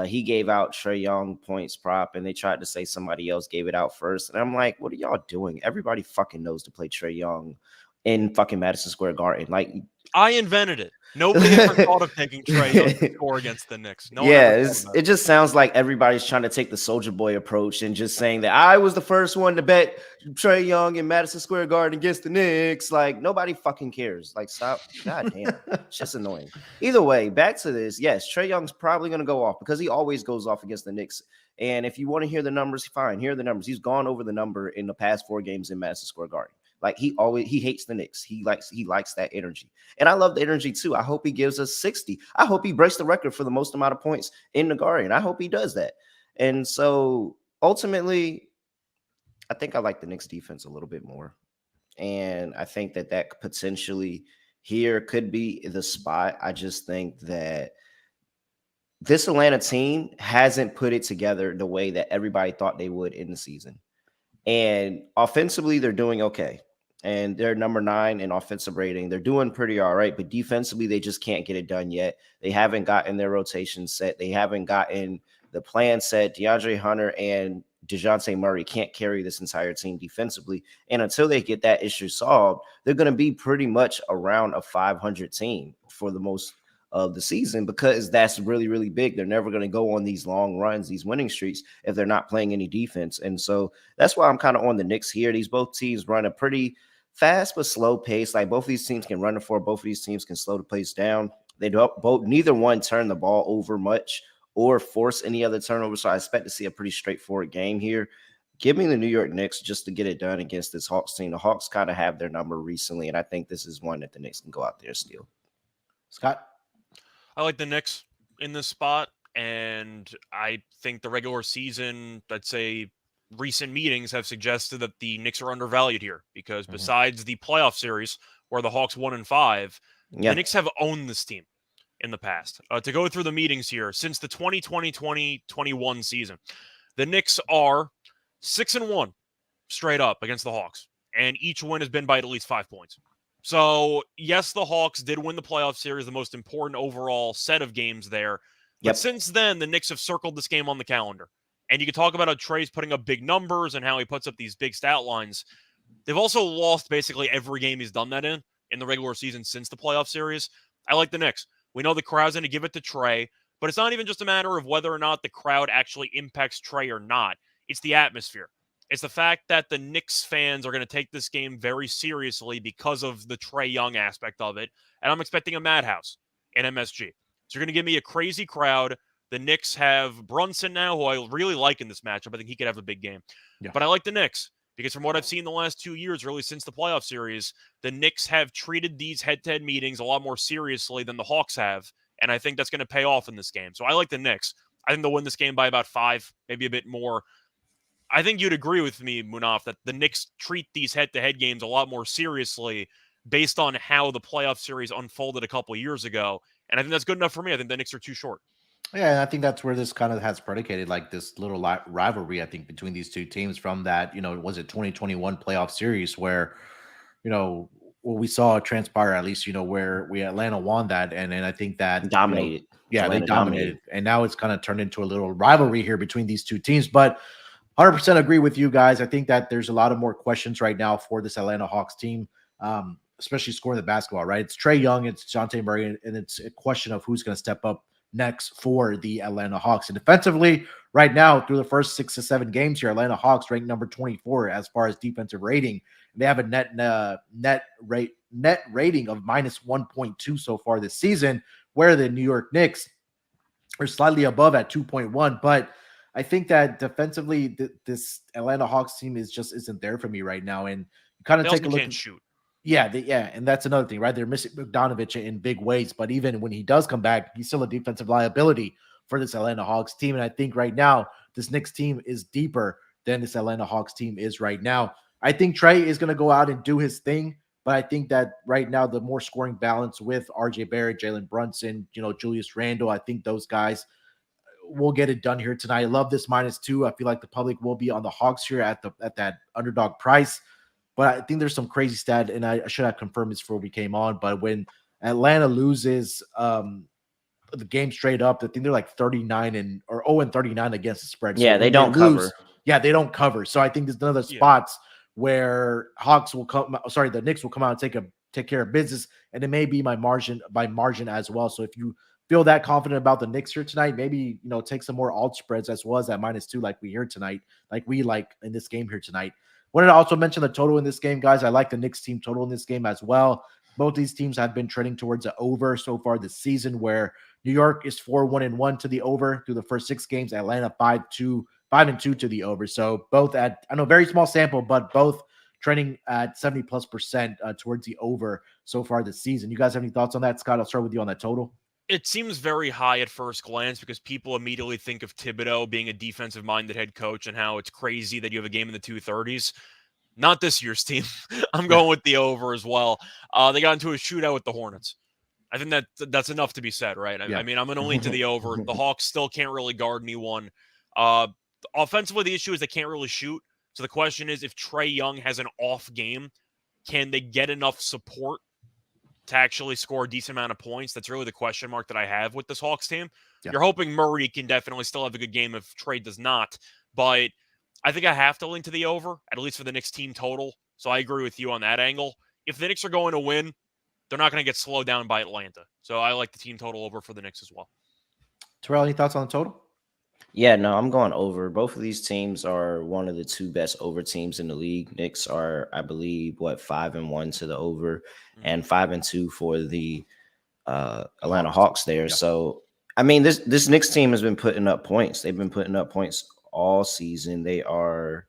he gave out Trae Young points prop, and they tried to say somebody else gave it out first. And I'm like, what are y'all doing? Everybody fucking knows to play Trae Young in fucking Madison Square Garden. Like, I invented it. Nobody ever thought of taking Trae Young to score against the Knicks. It just sounds like everybody's trying to take the Soulja Boy approach and just saying that I was the first one to bet Trae Young in Madison Square Garden against the Knicks. Like, nobody fucking cares. Like, stop. God damn. It's just annoying. Either way, back to this. Yes, Trae Young's probably going to go off because he always goes off against the Knicks. And if you want to hear the numbers, fine. Here are the numbers. He's gone over the number in the past 4 games in Madison Square Garden. Like, he hates the Knicks. He likes that energy. And I love the energy too. I hope he gives us 60. I hope he breaks the record for the most amount of points in the Garden. I hope he does that. And so ultimately, I think I like the Knicks defense a little bit more. And I think that potentially here could be the spot. I just think that this Atlanta team hasn't put it together the way that everybody thought they would in the season. And offensively, they're doing okay. And they're number 9 in offensive rating. They're doing pretty all right, but defensively, they just can't get it done yet. They haven't gotten their rotation set. They haven't gotten the plan set. DeAndre Hunter and DeJounte Murray can't carry this entire team defensively. And until they get that issue solved, they're going to be pretty much around a 500 team for the most of the season, because that's really, really big. They're never going to go on these long runs, these winning streaks, if they're not playing any defense. And so that's why I'm kind of on the Knicks here. These both teams run a pretty fast but slow pace. Like, both of these teams can run the floor. Both of these teams can slow the pace down. They don't both, neither one turn the ball over much or force any other turnovers. So I expect to see a pretty straightforward game here. Give me the New York Knicks just to get it done against this Hawks team. The Hawks kind of have their number recently, and I think this is one that the Knicks can go out there and steal. Scott? I like the Knicks in this spot, and I think the regular season, I'd say recent meetings have suggested that the Knicks are undervalued here, because besides the playoff series where the Hawks 1-5, the Knicks have owned this team in the past. To go through the meetings here, since the 2020-2021 season, the Knicks are 6-1 straight up against the Hawks, and each win has been by at least 5 points. So, yes, the Hawks did win the playoff series, the most important overall set of games there. But since then, the Knicks have circled this game on the calendar. And you can talk about how Trey's putting up big numbers and how he puts up these big stat lines. They've also lost basically every game he's done that in the regular season since the playoff series. I like the Knicks. We know the crowd's going to give it to Trey, but it's not even just a matter of whether or not the crowd actually impacts Trey or not. It's the atmosphere. It's the fact that the Knicks fans are going to take this game very seriously because of the Trae Young aspect of it. And I'm expecting a madhouse in MSG. So you're going to give me a crazy crowd. The Knicks have Brunson now, who I really like in this matchup. I think he could have a big game. But I like the Knicks because from what I've seen the last 2 years, really since the playoff series, the Knicks have treated these head-to-head meetings a lot more seriously than the Hawks have. And I think that's going to pay off in this game. So I like the Knicks. I think they'll win this game by about 5, maybe a bit more. I think you'd agree with me, Munaf, that the Knicks treat these head-to-head games a lot more seriously based on how the playoff series unfolded a couple of years ago. And I think that's good enough for me. I think the Knicks are too short. Yeah, and I think that's where this kind of has predicated, like this little rivalry, I think, between these two teams from that, was it 2021 playoff series where, we saw it transpire, at least, where Atlanta won that. And I think that dominated. Atlanta they dominated. And now it's kind of turned into a little rivalry here between these two teams. But 100% agree with you guys. I think that there's a lot of more questions right now for this Atlanta Hawks team, especially scoring the basketball, right? It's Trae Young, it's Dejounte Murray, and it's a question of who's going to step up next for the Atlanta Hawks. And defensively, right now, through the first 6 to 7 games here, Atlanta Hawks ranked number 24 as far as defensive rating. They have a net rating of minus 1.2 so far this season, where the New York Knicks are slightly above at 2.1. But I think that defensively, this Atlanta Hawks team isn't there for me right now. And you kind of take a look. Can't shoot. Yeah, and that's another thing, right? They're missing Bogdanovich in big ways, but even when he does come back, he's still a defensive liability for this Atlanta Hawks team. And I think right now, this Knicks team is deeper than this Atlanta Hawks team is right now. I think Trae is going to go out and do his thing, but I think that right now, the more scoring balance with RJ Barrett, Jalen Brunson, Julius Randle, I think those guys will get it done here tonight. I love this -2. I feel like the public will be on the Hawks here at that underdog price. But I think there's some crazy stat, and I should have confirmed this before we came on. But when Atlanta loses the game straight up, I think they're like 39 or 0-39 against the spread. Yeah, so they don't cover. Yeah, they don't cover. So I think there's another spots where the Knicks will come out and take care of business, and it may be by margin as well. So if you feel that confident about the Knicks here tonight, maybe take some more alt spreads as well as that -2, like we hear tonight, like we like in this game here tonight. Wanted to also mention the total in this game, guys. I like the Knicks team total in this game as well. Both these teams have been trending towards the over so far this season, where New York is 4-1-1 to the over through the first 6 games. Atlanta 5-2 to the over. So both at, I know, very small sample, but both trending at 70+% towards the over so far this season. You guys have any thoughts on that, Scott? I'll start with you on that total. It seems very high at first glance because people immediately think of Thibodeau being a defensive-minded head coach and how it's crazy that you have a game in the 230s. Not this year's team. I'm going with the over as well. They got into a shootout with the Hornets. I think that's enough to be said, right? I mean, I'm going to lean to the over. The Hawks still can't really guard anyone. Offensively, the issue is they can't really shoot. So the question is, if Trae Young has an off game, can they get enough support to actually score a decent amount of points? That's really the question mark that I have with this Hawks team. Yeah. You're hoping Murray can definitely still have a good game if Trae does not, but I think I have to lean to the over, at least for the Knicks team total. So I agree with you on that angle. If the Knicks are going to win, they're not going to get slowed down by Atlanta. So I like the team total over for the Knicks as well. Terrell, any thoughts on the total? Yeah, no, I'm going over. Both of these teams are one of the two best over teams in the league. Knicks are, I believe, 5-1 to the over, and 5-2 for the Atlanta Hawks there. Yeah. So, I mean, this Knicks team has been putting up points. They've been putting up points all season. They are,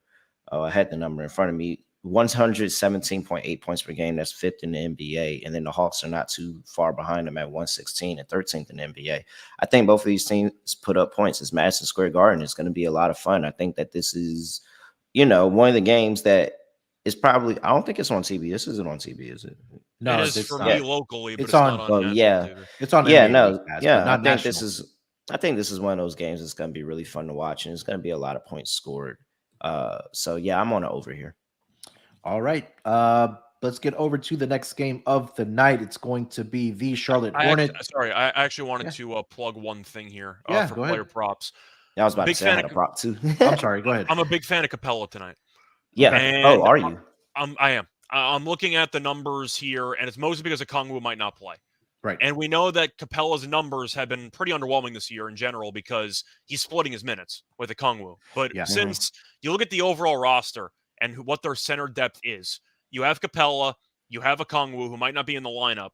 I had the number in front of me, 117.8 points per game. That's fifth in the NBA. And then the Hawks are not too far behind them at 116 and 13th in the NBA. I think both of these teams put up points. It's Madison Square Garden. It's going to be a lot of fun. I think that this is, one of the games that is probably, I don't think it's on TV. This isn't on TV, is it? No, it is for me locally, but it's not on national TV. It's on NBA Pass, but not national. I think this is one of those games that's going to be really fun to watch, and it's going to be a lot of points scored. So yeah, I'm on it over here. All right. Let's get over to the next game of the night. It's going to be the Charlotte Hornets. I actually wanted to plug one thing here for player props. Yeah, I was about to say I had a prop too. I'm sorry. Go ahead. I'm a big fan of Capella tonight. Yeah. And are you? I am. I'm looking at the numbers here, and it's mostly because Okongwu might not play. Right. And we know that Capella's numbers have been pretty underwhelming this year in general because he's splitting his minutes with Okongwu. But since you look at the overall roster and what their center depth is, you have Capella, you have Okongwu, who might not be in the lineup.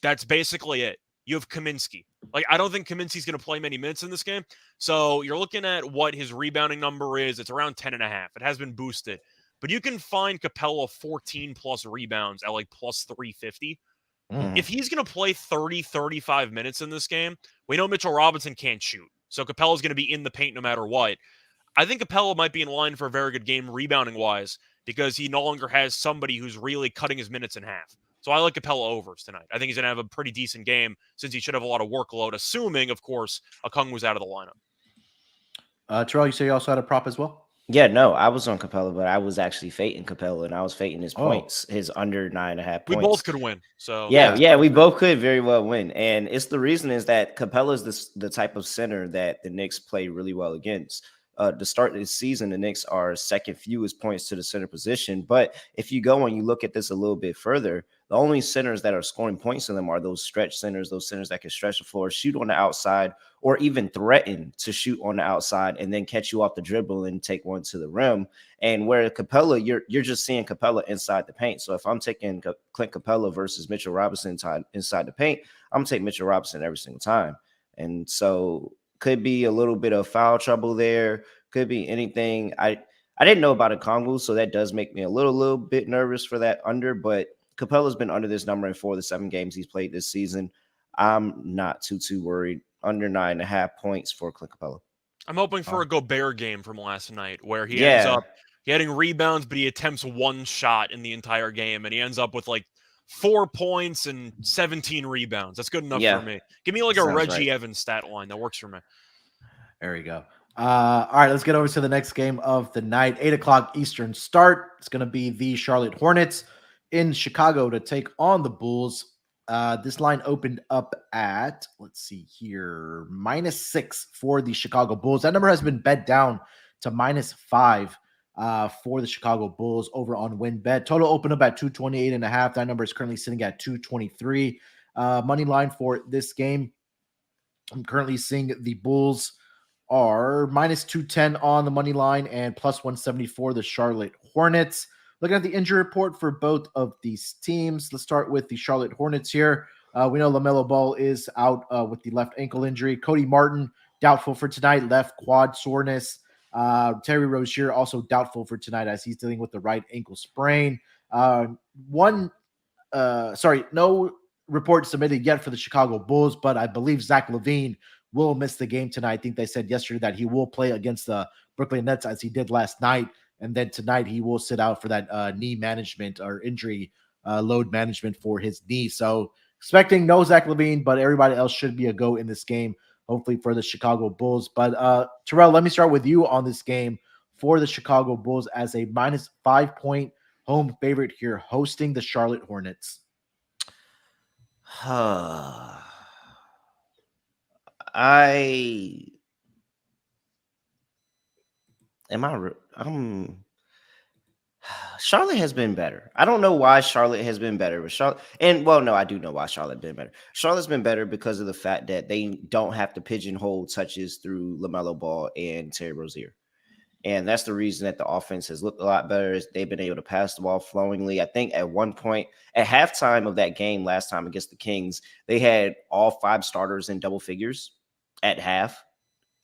That's basically it. You have Kaminsky. I don't think Kaminsky's going to play many minutes in this game. So you're looking at what his rebounding number is. It's around 10.5. It has been boosted. But you can find Capella 14-plus rebounds at plus 350. If he's going to play 30, 35 minutes in this game, we know Mitchell Robinson can't shoot. So Capella's going to be in the paint no matter what. I think Capella might be in line for a very good game rebounding-wise because he no longer has somebody who's really cutting his minutes in half. So I like Capella overs tonight. I think he's going to have a pretty decent game since he should have a lot of workload, assuming, of course, Okongwu was out of the lineup. Terrell, you say you also had a prop as well? Yeah, no, I was on Capella, but I was actually fading Capella, and I was fading his points, his under 9.5 points. We both could win. So yeah, we both could very well win. And it's the reason is that Capella is the type of center that the Knicks play really well against. To start this season, the Knicks are second fewest points to the center position. But if you go and you look at this a little bit further, the only centers that are scoring points in them are those stretch centers, those centers that can stretch the floor, shoot on the outside, or even threaten to shoot on the outside and then catch you off the dribble and take one to the rim. And where Capella, you're just seeing Capella inside the paint. So if I'm taking Clint Capella versus Mitchell Robinson inside the paint, I'm taking Mitchell Robinson every single time. And so could be a little bit of foul trouble there. Could be anything. I didn't know about Okongwu, so that does make me a little bit nervous for that under. But Capella's been under this number in 4 of the 7 games he's played this season. I'm not too worried. Under 9.5 points for Clint Capella. I'm hoping for a Gobert game from last night where he ends up getting rebounds, but he attempts one shot in the entire game, and he ends up with 4 points and 17 rebounds. That's good enough for me. Give me a Reggie Evans stat line. That works for me. There you go. All right, let's get over to the next game of the night. 8 o'clock Eastern start. It's going to be the Charlotte Hornets in Chicago to take on the Bulls. This line opened up at, let's see here, -6 for the Chicago Bulls. That number has been bet down to -5 for the Chicago Bulls over on WinBet. Total opened up at 228.5. That number is currently sitting at 223. Money line for this game, I'm currently seeing the Bulls are -210 on the money line and +170 for the Charlotte Hornets. Looking at the injury report for both of these teams, let's start with the Charlotte Hornets here. We know LaMelo Ball is out with the left ankle injury. Cody Martin, doubtful for tonight, left quad soreness. Terry Rozier also doubtful for tonight as he's dealing with the right ankle sprain. No report submitted yet for the Chicago Bulls, but I believe Zach LaVine will miss the game tonight. I think they said yesterday that he will play against the Brooklyn Nets as he did last night. And then tonight he will sit out for that knee management or injury load management for his knee. So expecting no Zach LaVine, but everybody else should be a go in this game, hopefully for the Chicago Bulls. But Terrell, let me start with you on this game for the Chicago Bulls as a -5 point home favorite here, hosting the Charlotte Hornets. Charlotte has been better. I don't know why Charlotte has been better, but no, I do know why Charlotte been better. Charlotte's been better because of the fact that they don't have to pigeonhole touches through LaMelo Ball and Terry Rozier. And that's the reason that the offense has looked a lot better. Is they've been able to pass the ball flowingly. I think at one point, at halftime of that game last time against the Kings, they had all 5 starters in double figures at half.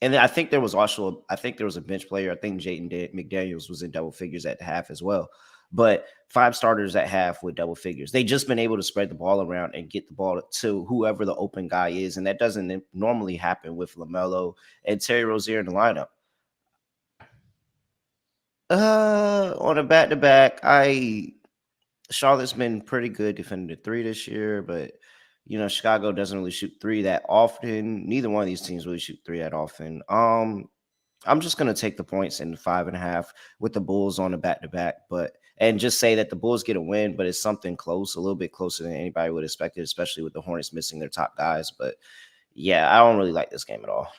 And then I think there was a bench player. I think Jaden McDaniels was in double figures at half as well. But 5 starters at half with double figures. They just been able to spread the ball around and get the ball to whoever the open guy is. And that doesn't normally happen with LaMelo and Terry Rozier in the lineup. On a back-to-back, Charlotte's been pretty good defending the 3 this year, but Chicago doesn't really shoot 3 that often. Neither one of these teams really shoot 3 that often. I'm just gonna take the points in the 5.5 with the Bulls on a back-to-back, and just say that the Bulls get a win, but it's something close, a little bit closer than anybody would expect it, especially with the Hornets missing their top guys. But yeah, I don't really like this game at all.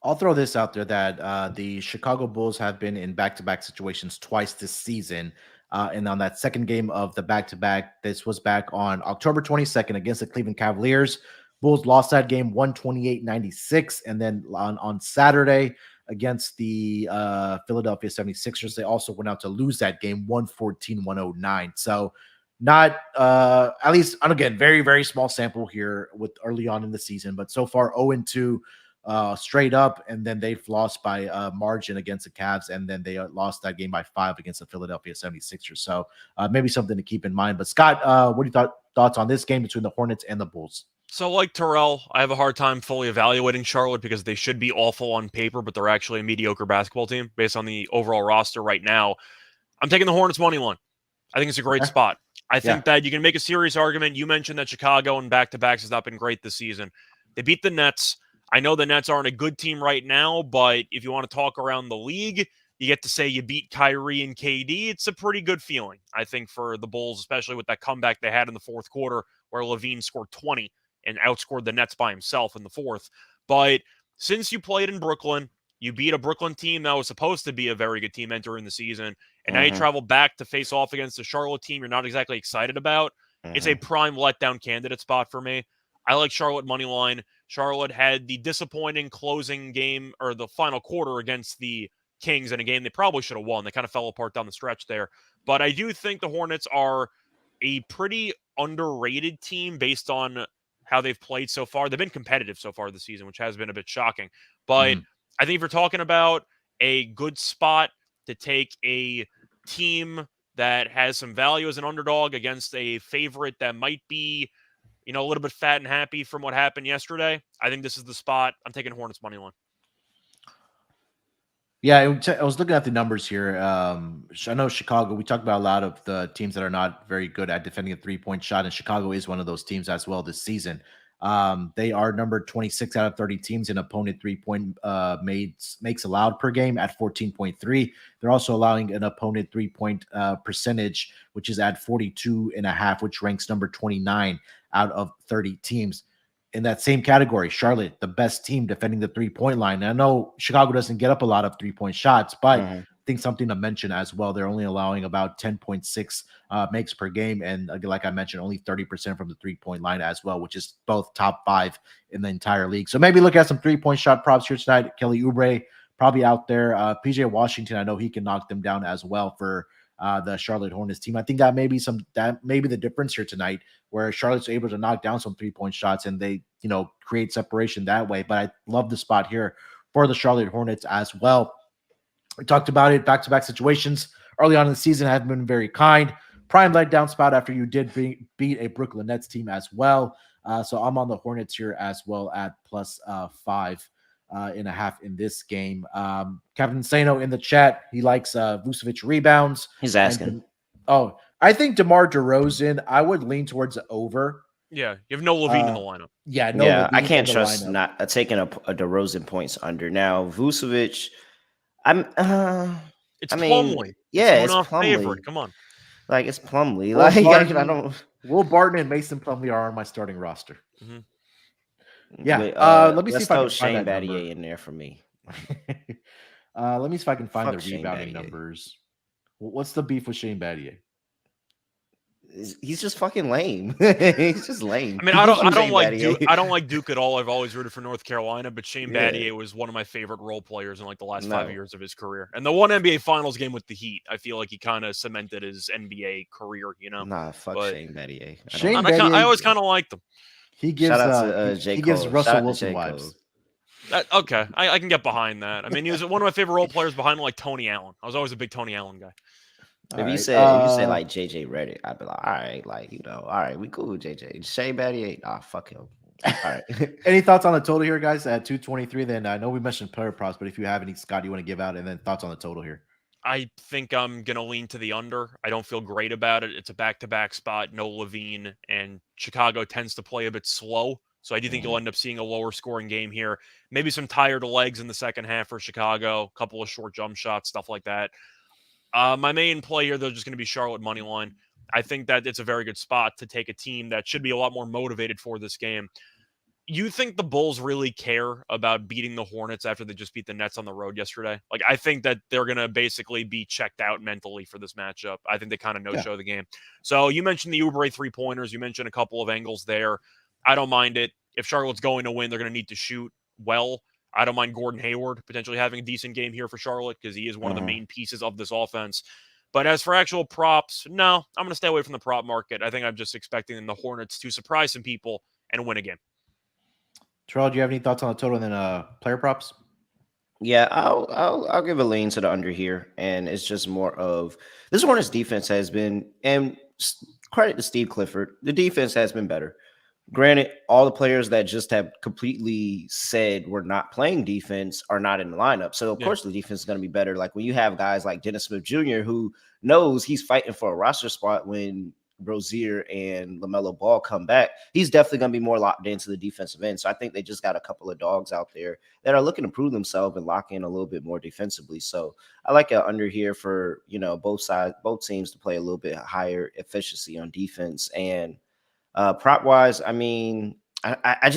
I'll throw this out there that the Chicago Bulls have been in back-to-back situations twice this season. And on that second game of the back-to-back, this was back on October 22nd against the Cleveland Cavaliers. Bulls lost that game 128-96. And then on Saturday against the Philadelphia 76ers, they also went out to lose that game 114-109. So not at least, and again, very, very small sample here with early on in the season, but so far 0-2 straight up, and then they've lost by margin against the Cavs, and then they lost that game by 5 against the Philadelphia 76ers. So maybe something to keep in mind. But Scott, what are your thoughts on this game between the Hornets and the Bulls? So like Terrell, I have a hard time fully evaluating Charlotte because they should be awful on paper, but they're actually a mediocre basketball team based on the overall roster right now. I'm taking the Hornets money line. I think it's a great spot. I think that you can make a serious argument. You mentioned that Chicago and back-to-backs has not been great this season. They beat the Nets. I know the Nets aren't a good team right now, but if you want to talk around the league, you get to say you beat Kyrie and KD. It's a pretty good feeling, I think, for the Bulls, especially with that comeback they had in the fourth quarter where Levine scored 20 and outscored the Nets by himself in the fourth. But since you played in Brooklyn, you beat a Brooklyn team that was supposed to be a very good team entering the season, and now you travel back to face off against a Charlotte team you're not exactly excited about. It's a prime letdown candidate spot for me. I like Charlotte money line. Charlotte had the disappointing closing game or the final quarter against the Kings in a game they probably should have won. They kind of fell apart down the stretch there. But I do think the Hornets are a pretty underrated team based on how they've played so far. They've been competitive so far this season, which has been a bit shocking. But I think if you're talking about a good spot to take a team that has some value as an underdog against a favorite that might be, a little bit fat and happy from what happened yesterday, I think this is the spot. I'm taking Hornets money line. Yeah, I was looking at the numbers here. I know Chicago, we talked about a lot of the teams that are not very good at defending a three-point shot, and Chicago is one of those teams as well this season. They are number 26 out of 30 teams in opponent three-point makes allowed per game at 14.3. They're also allowing an opponent three-point percentage, which is at 42.5, which ranks number 29 out of 30 teams. In that same category, Charlotte, the best team defending the three-point line. And I know Chicago doesn't get up a lot of three-point shots, but I think something to mention as well. They're only allowing about 10.6 makes per game. And like I mentioned, only 30% from the three-point line as well, which is both top 5 in the entire league. So maybe look at some three-point shot props here tonight. Kelly Oubre probably out there. PJ Washington, I know he can knock them down as well for the Charlotte Hornets team. I think that may be the difference here tonight, where Charlotte's able to knock down some three-point shots and they, create separation that way. But I love the spot here for the Charlotte Hornets as well. We talked about it, back-to-back situations early on in the season have been very kind. Prime letdown spot after you did beat a Brooklyn Nets team as well. So I'm on the Hornets here as well at plus 5.5 in this game. Kevin Sano in the chat, he likes Vucevic rebounds. He's asking. I think DeMar DeRozan, I would lean towards the over. Yeah, you have no Levine in the lineup. I can't trust not taking a DeRozan points under. Now Vucevic, it's Plumlee. Yeah, it's Plumlee. Favorite. Come on, like it's Plumlee. I don't. Will Barton and Mason Plumlee are on my starting roster. Yeah, let me see if I can find that Battier in there for me. Let me see if I can find the rebounding numbers. What's the beef with Shane Battier? He's just fucking lame. He's just lame. I mean, I don't like Duke at all. I've always rooted for North Carolina, but Shane Battier was one of my favorite role players in like the last 5 years of his career. And the one NBA Finals game with the Heat, I feel like he kind of cemented his NBA career. Nah, fuck Shane Battier. I always kind of liked him. He gives Russell Wilson vibes. Okay, I can get behind that. I mean, he was one of my favorite role players behind like Tony Allen. I was always a big Tony Allen guy. If you say like JJ Redick, I'd be like, all right, like, all right, we cool with JJ. Shane Battier, fuck him. All right. Any thoughts on the total here, guys? At 223, then I know we mentioned player props, but if you have any, Scott, you want to give out, and then thoughts on the total here. I think I'm going to lean to the under. I don't feel great about it. It's a back-to-back spot, no Levine, and Chicago tends to play a bit slow. So I do think you'll end up seeing a lower scoring game here. Maybe some tired legs in the second half for Chicago, a couple of short jump shots, stuff like that. My main play here, though, is just going to be Charlotte money line. I think that it's a very good spot to take a team that should be a lot more motivated for this game. You think the Bulls really care about beating the Hornets after they just beat the Nets on the road yesterday? Like, I think that they're going to basically be checked out mentally for this matchup. I think they kind of no-show the game. So you mentioned the Oubre three-pointers. You mentioned a couple of angles there. I don't mind it. If Charlotte's going to win, they're going to need to shoot well. I don't mind Gordon Hayward potentially having a decent game here for Charlotte because he is one of the main pieces of this offense. But as for actual props, no, I'm going to stay away from the prop market. I think I'm just expecting the Hornets to surprise some people and win a game. Terrell, do you have any thoughts on the total and then player props? Yeah, I'll give a lean to the under here, and it's just more of this Hornets defense has been, and credit to Steve Clifford, the defense has been better. Granted, all the players that just have completely said we're not playing defense are not in the lineup. So, of course, the defense is going to be better. Like when you have guys like Dennis Smith Jr., who knows he's fighting for a roster spot when Rozier and LaMelo Ball come back, he's definitely going to be more locked into the defensive end. So I think they just got a couple of dogs out there that are looking to prove themselves and lock in a little bit more defensively. So I like it under here for, both teams to play a little bit higher efficiency on defense. And prop wise, I mean, I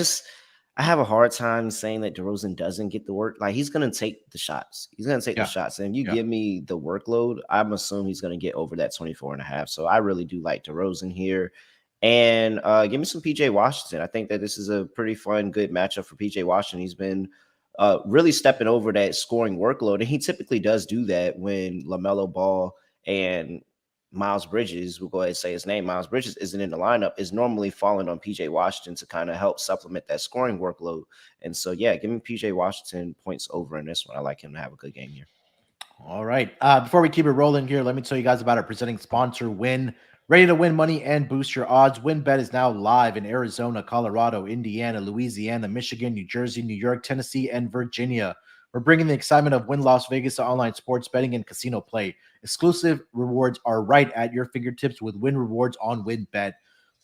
have a hard time saying that DeRozan doesn't get the work. Like he's going to take the shots. He's going to take the shots. And if you give me the workload, I'm assuming he's going to get over that 24.5. So I really do like DeRozan here. And give me some PJ Washington. I think that this is a pretty fun, good matchup for PJ Washington. He's been really stepping over that scoring workload. And he typically does do that when LaMelo Ball and Miles Bridges, we'll go ahead and say his name, Miles Bridges isn't in the lineup, is normally falling on PJ Washington to kind of help supplement that scoring workload. And so, yeah, give me PJ Washington points over in this one. I like him to have a good game here. All right. Before we keep it rolling here, let me tell you guys about our presenting sponsor, Win. Ready to win money and boost your odds? WinBet is now live in Arizona, Colorado, Indiana, Louisiana, Michigan, New Jersey, New York, Tennessee, and Virginia. We're bringing the excitement of Win Las Vegas to online sports betting and casino play. Exclusive rewards are right at your fingertips with Win Rewards on WinBet.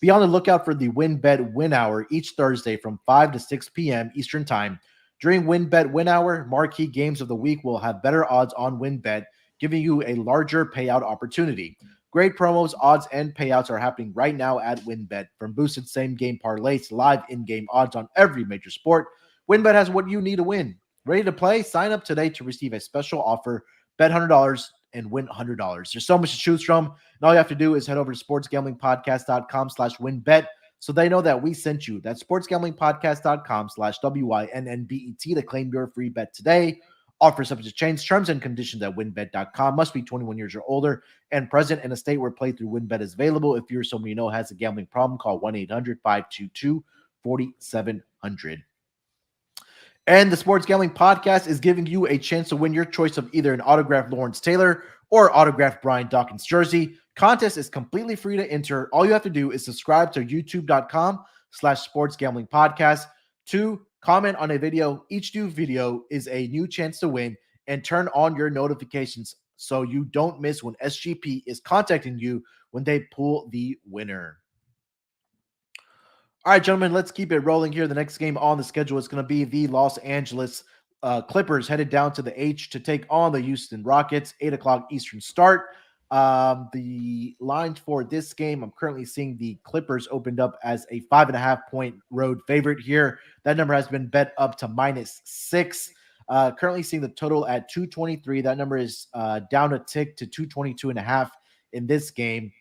Be on the lookout for the WinBet Win Hour each Thursday from 5 to 6 p.m. Eastern Time. During WinBet Win Hour, marquee games of the week will have better odds on WinBet, giving you a larger payout opportunity. Great promos, odds, and payouts are happening right now at WinBet. From boosted same-game parlays to live in-game odds on every major sport, WinBet has what you need to win. Ready to play? Sign up today to receive a special offer. Bet $100 and win $100. There's so much to choose from, and all you have to do is head over to sportsgamblingpodcast.com/winbet so they know that we sent you. That's sportsgamblingpodcast.com/WINNBET to claim your free bet today. Offer subject to change. Terms and conditions at winbet.com. Must be 21 years or older and present in a state where playthrough WinBet is available. If you're someone you know has a gambling problem, call 1-800-522-4700. And the Sports Gambling Podcast is giving you a chance to win your choice of either an autographed Lawrence Taylor or autographed Brian Dawkins jersey. Contest is completely free to enter. All you have to do is subscribe to youtube.com/sportsgamblingpodcast. 2, comment on a video. Each new video is a new chance to win, and turn on your notifications so you don't miss when SGP is contacting you when they pull the winner. All right, gentlemen, let's keep it rolling here. The next game on the schedule is going to be the Los Angeles Clippers headed down to the H to take on the Houston Rockets, 8 o'clock Eastern start. The lines for this game, I'm currently seeing the Clippers opened up as a 5.5-point road favorite here. That number has been bet up to -6. Currently seeing the total at 223. That number is down a tick to 222.5 in this game.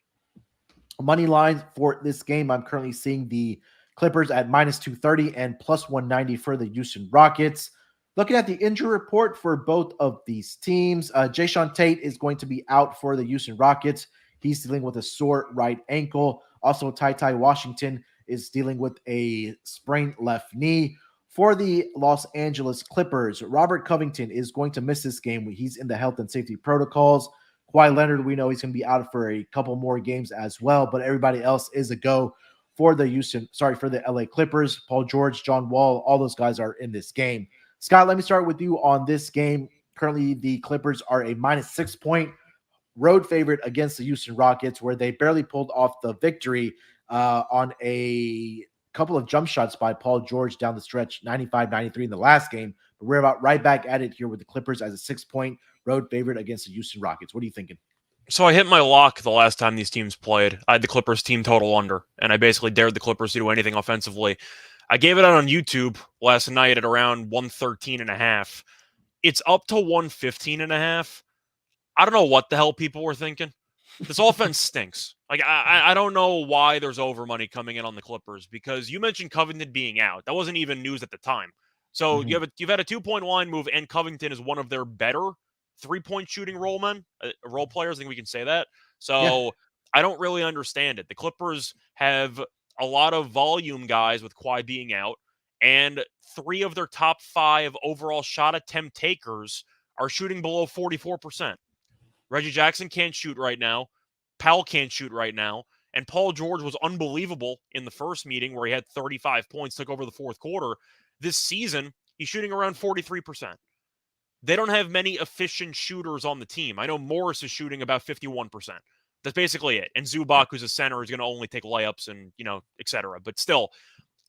Money line for this game, I'm currently seeing the Clippers at minus 230 and plus 190 for the Houston Rockets. Looking at the injury report for both of these teams, Jayshawn Tate is going to be out for the Houston Rockets. He's dealing with a sore right ankle. Also, Ty Washington is dealing with a sprained left knee. For the Los Angeles Clippers, Robert Covington is going to miss this game. He's in the health and safety protocols. Kawhi Leonard, we know he's going to be out for a couple more games as well, but everybody else is a go for the LA Clippers. Paul George, John Wall, all those guys are in this game. Scott, let me start with you on this game. Currently, the Clippers are a minus 6 point road favorite against the Houston Rockets, where they barely pulled off the victory on a couple of jump shots by Paul George down the stretch, 95-93 in the last game. But we're about right back at it here with the Clippers as a 6 point road favorite against the Houston Rockets. What are you thinking? So I hit my lock the last time these teams played. I had the Clippers team total under, and I basically dared the Clippers to do anything offensively. I gave it out on YouTube last night at around 113.5. It's up to 115.5. I don't know what the hell people were thinking. This offense stinks. Like, I don't know why there's over money coming in on the Clippers, because you mentioned Covington being out. That wasn't even news at the time. So you've had a 2-point line move, and Covington is one of their better 3-point shooting role players. I think we can say that. So I don't really understand it. The Clippers have a lot of volume guys with Kawhi being out, and 3 of their top 5 overall shot attempt takers are shooting below 44%. Reggie Jackson can't shoot right now. Powell can't shoot right now. And Paul George was unbelievable in the first meeting where he had 35 points, took over the fourth quarter. This season, he's shooting around 43%. They don't have many efficient shooters on the team. I know Morris is shooting about 51%. That's basically it. And Zubac, who's a center, is going to only take layups and, et cetera. But still,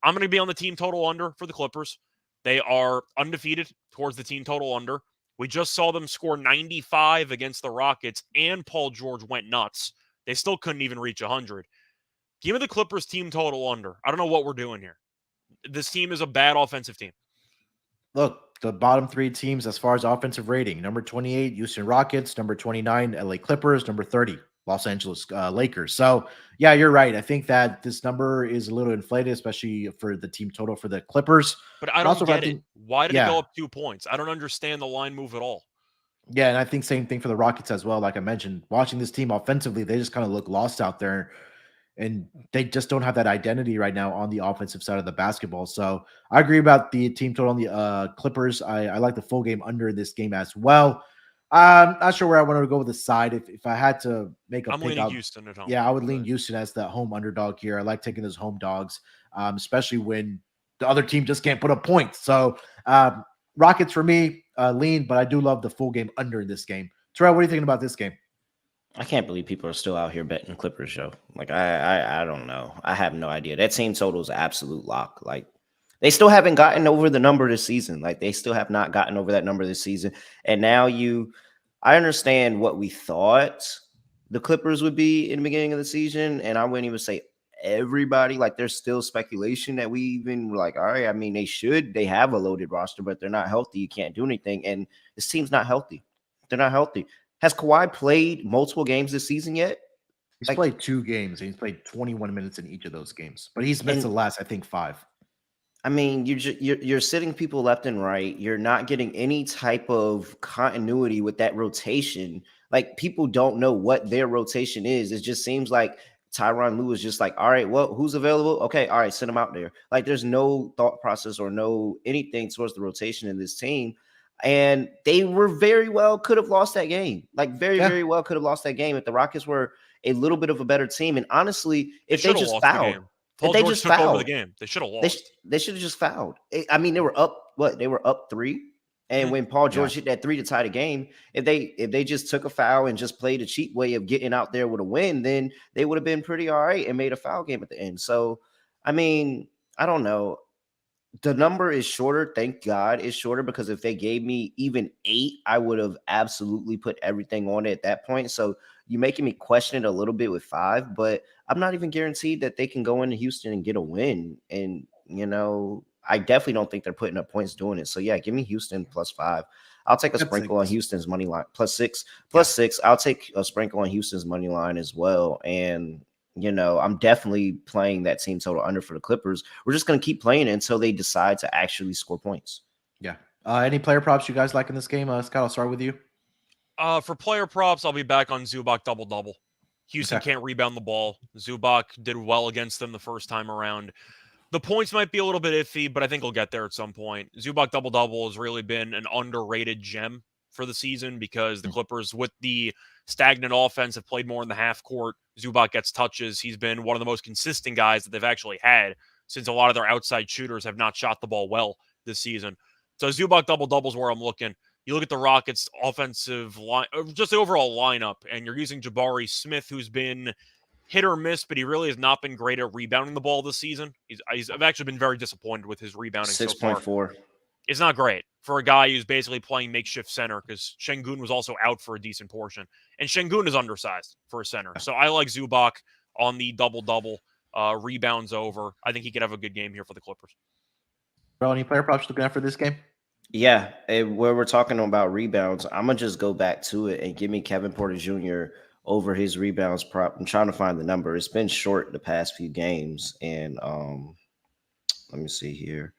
I'm going to be on the team total under for the Clippers. They are undefeated towards the team total under. We just saw them score 95 against the Rockets, and Paul George went nuts. They still couldn't even reach 100. Give me the Clippers team total under. I don't know what we're doing here. This team is a bad offensive team. Look, the bottom 3 teams as far as offensive rating: number 28, Houston Rockets; number 29, LA Clippers; number 30, Los Angeles Lakers. So, yeah, you're right. I think that this number is a little inflated, especially for the team total for the Clippers. But I don't get it. Why did it go up 2 points? I don't understand the line move at all. Yeah, and I think same thing for the Rockets as well. Like I mentioned, watching this team offensively, they just kind of look lost out there, and they just don't have that identity right now on the offensive side of the basketball. So I agree about the team total on the Clippers. I like the full game under this game as well. I'm not sure where I wanted to go with the side. If I had to make a pick, leaning Houston at home. Yeah, I would lean Houston as the home underdog here. I like taking those home dogs, especially when the other team just can't put up points. So Rockets for me, lean, but I do love the full game under in this game. Terrell, what are you thinking about this game? I can't believe people are still out here betting Clippers, show. Like, I don't know. I have no idea. That team total is an absolute lock. Like, they still haven't gotten over the number this season. Like, they still have not gotten over that number this season. And now I understand what we thought the Clippers would be in the beginning of the season. And I wouldn't even say everybody. Like, there's still speculation that we even were like, all right, I mean, they have a loaded roster, but they're not healthy. You can't do anything. And this team's not healthy. They're not healthy. Has Kawhi played multiple games this season yet? He's played 2 games, and he's played 21 minutes in each of those games. But he's missed the last, I think, 5. I mean, you're sitting people left and right. You're not getting any type of continuity with that rotation. Like, people don't know what their rotation is. It just seems like Tyronn Lue is just like, all right, well, who's available? Okay, all right, send him out there. Like, there's no thought process or no anything towards the rotation in this team. And they were very well could have lost that game. Like, very well could have lost that game if the Rockets were a little bit of a better team. And honestly, if they just fouled, if they just fouled over the game, they should have lost. They should have just fouled. I mean, they were up. They were up 3. And when Paul George hit that 3 to tie the game, if they just took a foul and just played a cheap way of getting out there with a win, then they would have been pretty all right and made a foul game at the end. So, I mean, I don't know. The number is shorter. Thank God it's shorter, because if they gave me even 8, I would have absolutely put everything on it at that point. So you're making me question it a little bit with 5, but I'm not even guaranteed that they can go into Houston and get a win. And, I definitely don't think they're putting up points doing it. So yeah, give me Houston +5. I'll take a sprinkle on Houston's money line +6. +6. I'll take a sprinkle on Houston's money line as well. And I'm definitely playing that team total under for the Clippers. We're just going to keep playing it until they decide to actually score points. Yeah. Any player props you guys like in this game? Scott, I'll start with you. For player props, I'll be back on Zubac double-double. Houston can't rebound the ball. Zubac did well against them the first time around. The points might be a little bit iffy, but I think he'll get there at some point. Zubac double-double has really been an underrated gem for the season because the Clippers, with the stagnant offense, have played more in the half court. Zubac gets touches. He's been one of the most consistent guys that they've actually had since a lot of their outside shooters have not shot the ball well this season. So Zubac double-double is where I'm looking. You look at the Rockets' offensive line, just the overall lineup, and you're using Jabari Smith, who's been hit or miss, but he really has not been great at rebounding the ball this season. I've actually been very disappointed with his rebounding 6.4. so far. It's not great for a guy who's basically playing makeshift center because Şengün was also out for a decent portion. And Şengün is undersized for a center. So I like Zubac on the double-double, rebounds over. I think he could have a good game here for the Clippers. Bro, any player props looking at for this game? Yeah, where we're talking about rebounds, I'm going to just go back to it and give me Kevin Porter Jr. over his rebounds prop. I'm trying to find the number. It's been short the past few games. And let me see here.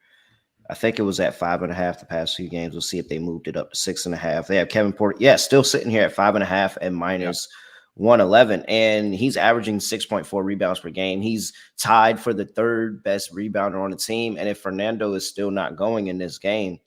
I think it was at 5.5 the past few games. We'll see if they moved it up to 6.5. They have Kevin Porter. Yeah, still sitting here at 5.5 and minus 111. And he's averaging 6.4 rebounds per game. He's tied for the third best rebounder on the team. And if Fernando is still not going in this game,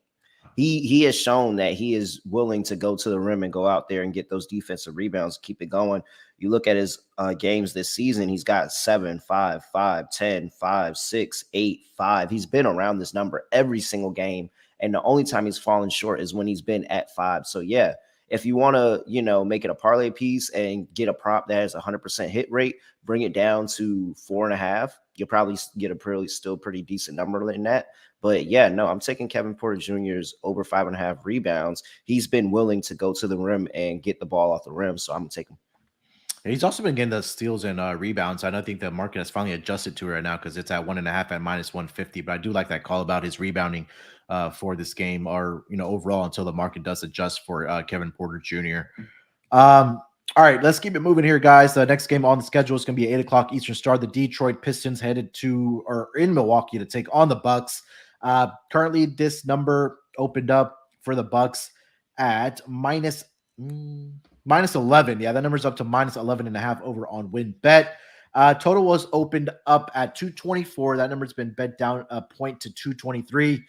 he has shown that he is willing to go to the rim and go out there and get those defensive rebounds, keep it going. You look at his games this season, he's got 7, 5, 5, 10, 5, 6, 8, 5. He's been around this number every single game. And the only time he's fallen short is when he's been at 5. So yeah, if you want to, make it a parlay piece and get a prop that has 100% hit rate, bring it down to 4.5. You'll probably get a still pretty decent number in that. But yeah, no, I'm taking Kevin Porter Jr.'s over 5.5 rebounds. He's been willing to go to the rim and get the ball off the rim, so I'm gonna take him. And he's also been getting the steals and rebounds. I don't think the market has finally adjusted to it right now because it's at 1.5 at minus 150. But I do like that call about his rebounding for this game, or overall until the market does adjust for Kevin Porter Jr. All right, let's keep it moving here, guys. The next game on the schedule is going to be 8 o'clock Eastern Star. The Detroit Pistons headed in Milwaukee to take on the Bucks. Currently, this number opened up for the Bucks at minus 11. Yeah, that number's up to minus 11.5 over on WinBet. Total was opened up at 224. That number's been bet down a point to 223.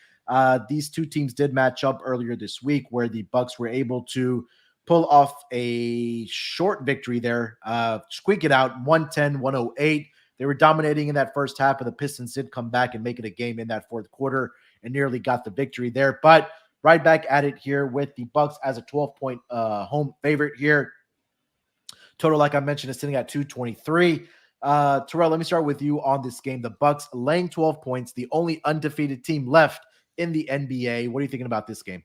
These two teams did match up earlier this week where the Bucks were able to pull off a short victory there, squeak it out 110-108. They were dominating in that first half, but the Pistons did come back and make it a game in that fourth quarter and nearly got the victory there. But right back at it here with the Bucks as a 12-point home favorite here. Total, like I mentioned, is sitting at 223. Terrell, let me start with you on this game. The Bucks laying 12 points, the only undefeated team left in the NBA. What are you thinking about this game?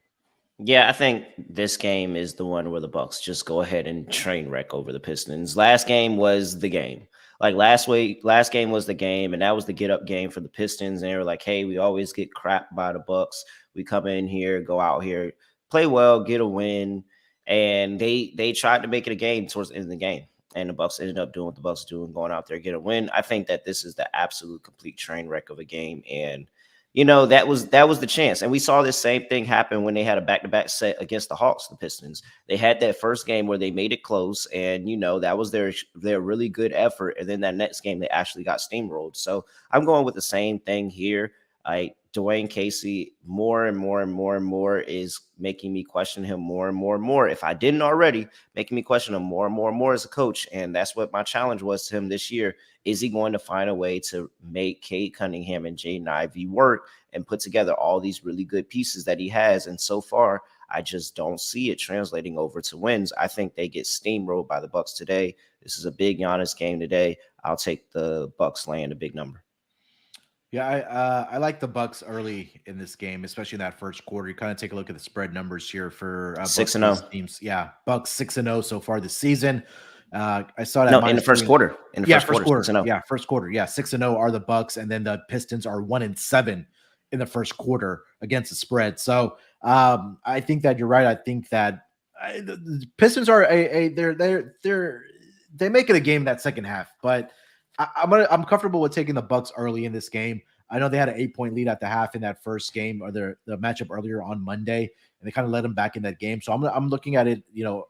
Yeah, I think this game is the one where the Bucks just go ahead and train wreck over the Pistons. Last game was the game. Like last game was the game, and that was the get up game for the Pistons. And they were like, hey, we always get crapped by the Bucks. We come in here, go out here, play well, get a win. And they tried to make it a game towards the end of the game. And the Bucks ended up doing what the Bucks do and going out there, get a win. I think that this is the absolute complete train wreck of a game. And that was the chance. And we saw this same thing happen when they had a back-to-back set against the Hawks, the Pistons. They had that first game where they made it close, and, that was their really good effort. And then that next game, they actually got steamrolled. So I'm going with the same thing here. Dwayne Casey, more and more and more and more is making me question him more and more and more. If I didn't already, making me question him more and more and more as a coach. And that's what my challenge was to him this year. Is he going to find a way to make Cade Cunningham and Jaden Ivey work and put together all these really good pieces that he has? And so far, I just don't see it translating over to wins. I think they get steamrolled by the Bucks today. This is a big Giannis game today. I'll take the Bucks laying a big number. Yeah, I like the Bucks early in this game, especially in that first quarter. You kind of take a look at the spread numbers here for 6-0 teams. Yeah, Bucks 6-0 so far this season. I saw that in the first quarter. First quarter. Yeah, 6-0 are the Bucks, and then the Pistons are 1-7 in the first quarter against the spread. So I think that you're right. I think that the Pistons are they make it a game that second half, but I'm comfortable with taking the Bucks early in this game. I know they had an 8-point lead at the half in that first game, or the matchup earlier on Monday, and they kind of let them back in that game. So I'm looking at it,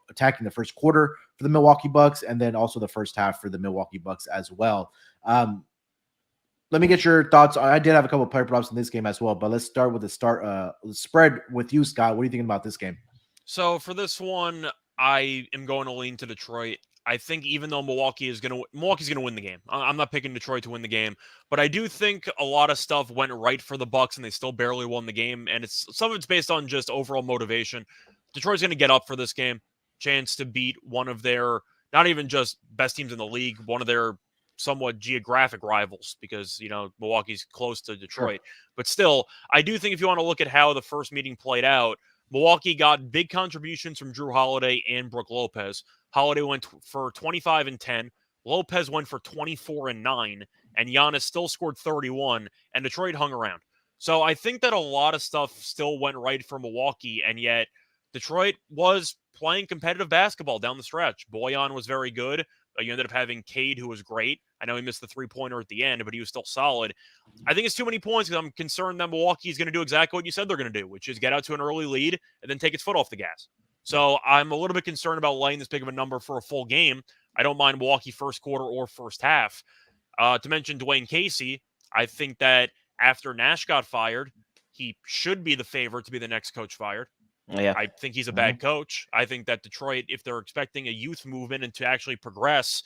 attacking the first quarter for the Milwaukee Bucks, and then also the first half for the Milwaukee Bucks as well. Let me get your thoughts. I did have a couple of player props in this game as well, but let's start with the spread with you, Scott. What are you thinking about this game? So for this one, I am going to lean to Detroit. I think even though Milwaukee's going to win the game. I'm not picking Detroit to win the game, but I do think a lot of stuff went right for the Bucks and they still barely won the game. And some of it's based on just overall motivation. Detroit's going to get up for this game, chance to beat one of their, not even just best teams in the league, one of their somewhat geographic rivals, because Milwaukee's close to Detroit. Sure. But still, I do think if you want to look at how the first meeting played out, Milwaukee got big contributions from Jrue Holiday and Brook Lopez. Holiday went for 25 and 10. Lopez went for 24 and 9. And Giannis still scored 31. And Detroit hung around. So I think that a lot of stuff still went right for Milwaukee. And yet Detroit was playing competitive basketball down the stretch. Bojan was very good. You ended up having Cade, who was great. I know he missed the three-pointer at the end, but he was still solid. I think it's too many points because I'm concerned that Milwaukee is going to do exactly what you said they're going to do, which is get out to an early lead and then take its foot off the gas. So I'm a little bit concerned about laying this big of a number for a full game. I don't mind Milwaukee first quarter or first half. To mention Dwayne Casey, I think that after Nash got fired, he should be the favorite to be the next coach fired. Yeah. I think he's a bad coach. I think that Detroit, if they're expecting a youth movement and to actually progress,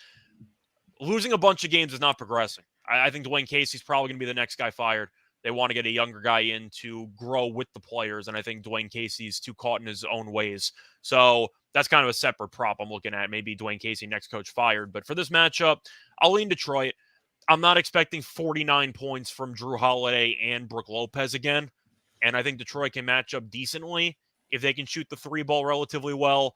losing a bunch of games is not progressing. I think Dwayne Casey's probably going to be the next guy fired. They want to get a younger guy in to grow with the players, and I think Dwayne Casey's too caught in his own ways. So that's kind of a separate prop I'm looking at. Maybe Dwayne Casey, next coach fired. But for this matchup, I'll lean Detroit. I'm not expecting 49 points from Jrue Holiday and Brook Lopez again, and I think Detroit can match up decently if they can shoot the three ball relatively well.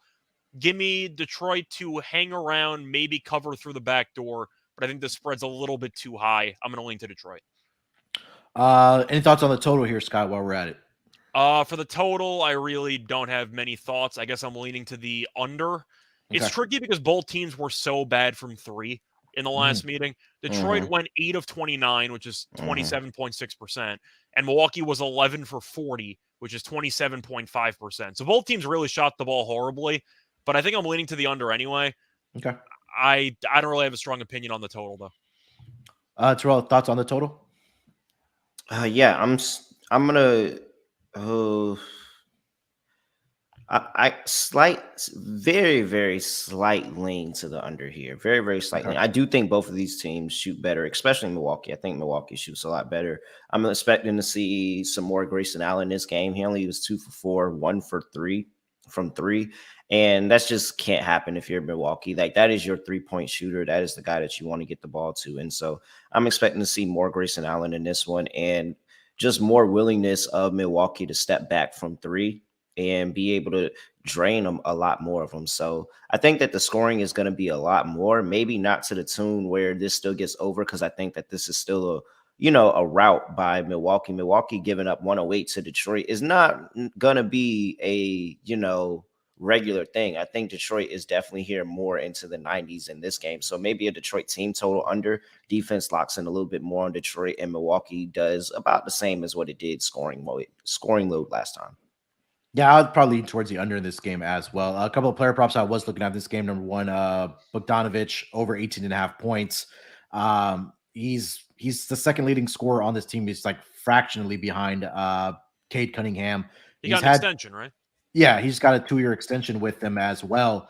Give me Detroit to hang around, maybe cover through the back door, but I think the spread's a little bit too high. I'm going to lean to Detroit. Any thoughts on the total here, Scott, while we're at it? For the total, I really don't have many thoughts. I guess I'm leaning to the under. Okay. It's tricky because both teams were so bad from three in the last meeting. Detroit went 8 of 29, which is 27.6%, and Milwaukee was 11 for 40, which is 27.5%. So both teams really shot the ball horribly, but I think I'm leaning to the under anyway. Okay. I don't really have a strong opinion on the total, though. Terrell, thoughts on the total? Yeah, I'm gonna. Very, very slight lean to the under here. Very, very slight lean. I do think both of these teams shoot better, especially Milwaukee. I think Milwaukee shoots a lot better. I'm expecting to see some more Grayson Allen in this game. He only was 2 for 4, 1 for 3 from 3. And that's just can't happen if you're Milwaukee. Like, that is your 3-point shooter. That is the guy that you want to get the ball to. And so I'm expecting to see more Grayson Allen in this one, and just more willingness of Milwaukee to step back from 3 and be able to drain them a lot more of them. So I think that the scoring is going to be a lot more, maybe not to the tune where this still gets over, because I think that this is still a rout by Milwaukee. Milwaukee giving up 108 to Detroit is not going to be a, regular thing. I think Detroit is definitely here more into the 90s in this game. So maybe a Detroit team total under. Defense locks in a little bit more on Detroit, and Milwaukee does about the same as what it did scoring load last time. Yeah, I'd probably lean towards the under in this game as well. A couple of player props I was looking at this game. Number one, Bogdanovic over 18.5 points. He's the second leading scorer on this team. He's like fractionally behind Cade Cunningham. He got an extension, right? Yeah, he's got a 2-year extension with them as well.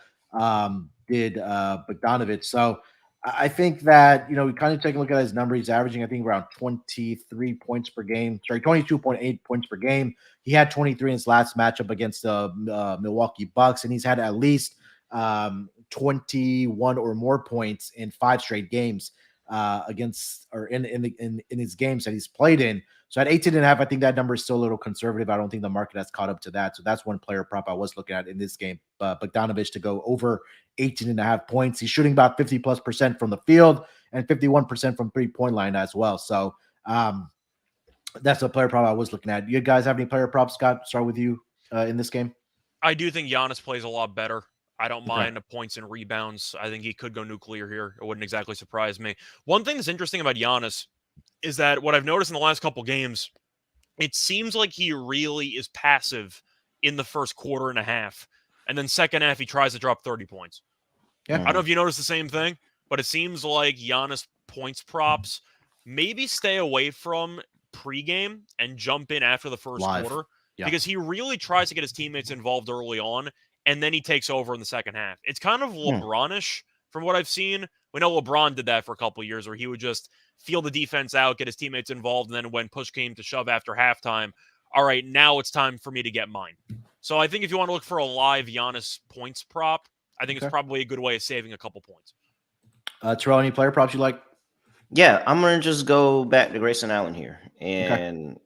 Did Bogdanovic. So I think that, we kind of take a look at his number. He's averaging, I think, around 23 points per game. Sorry, 22.8 points per game. He had 23 in his last matchup against the Milwaukee Bucks, and he's had at least 21 or more points in 5 straight games against, or in his games that he's played in. So at 18.5, I think that number is still a little conservative. I don't think the market has caught up to that. So that's one player prop I was looking at in this game. Bogdanovic to go over 18.5 points. He's shooting about 50+% from the field and 51% from 3-point line as well. So That's a player prop I was looking at. You guys have any player props, Scott? Start with you in this game. I do think Giannis plays a lot better. I don't mind the points and rebounds. I think he could go nuclear here. It wouldn't exactly surprise me. One thing that's interesting about Giannis is that what I've noticed in the last couple games, it seems like he really is passive in the first quarter and a half. And then second half, he tries to drop 30 points. Yeah. I don't know if you noticed the same thing, but it seems like Giannis points props maybe stay away from pregame and jump in after the first quarter because he really tries to get his teammates involved early on, and then he takes over in the second half. It's kind of LeBron-ish from what I've seen. We know LeBron did that for a couple of years where he would just feel the defense out, get his teammates involved, and then when push came to shove after halftime, all right, now it's time for me to get mine. So I think if you want to look for a live Giannis points prop, I think it's probably a good way of saving a couple points. Terrell, any player props you like? Yeah, I'm going to just go back to Grayson Allen here. And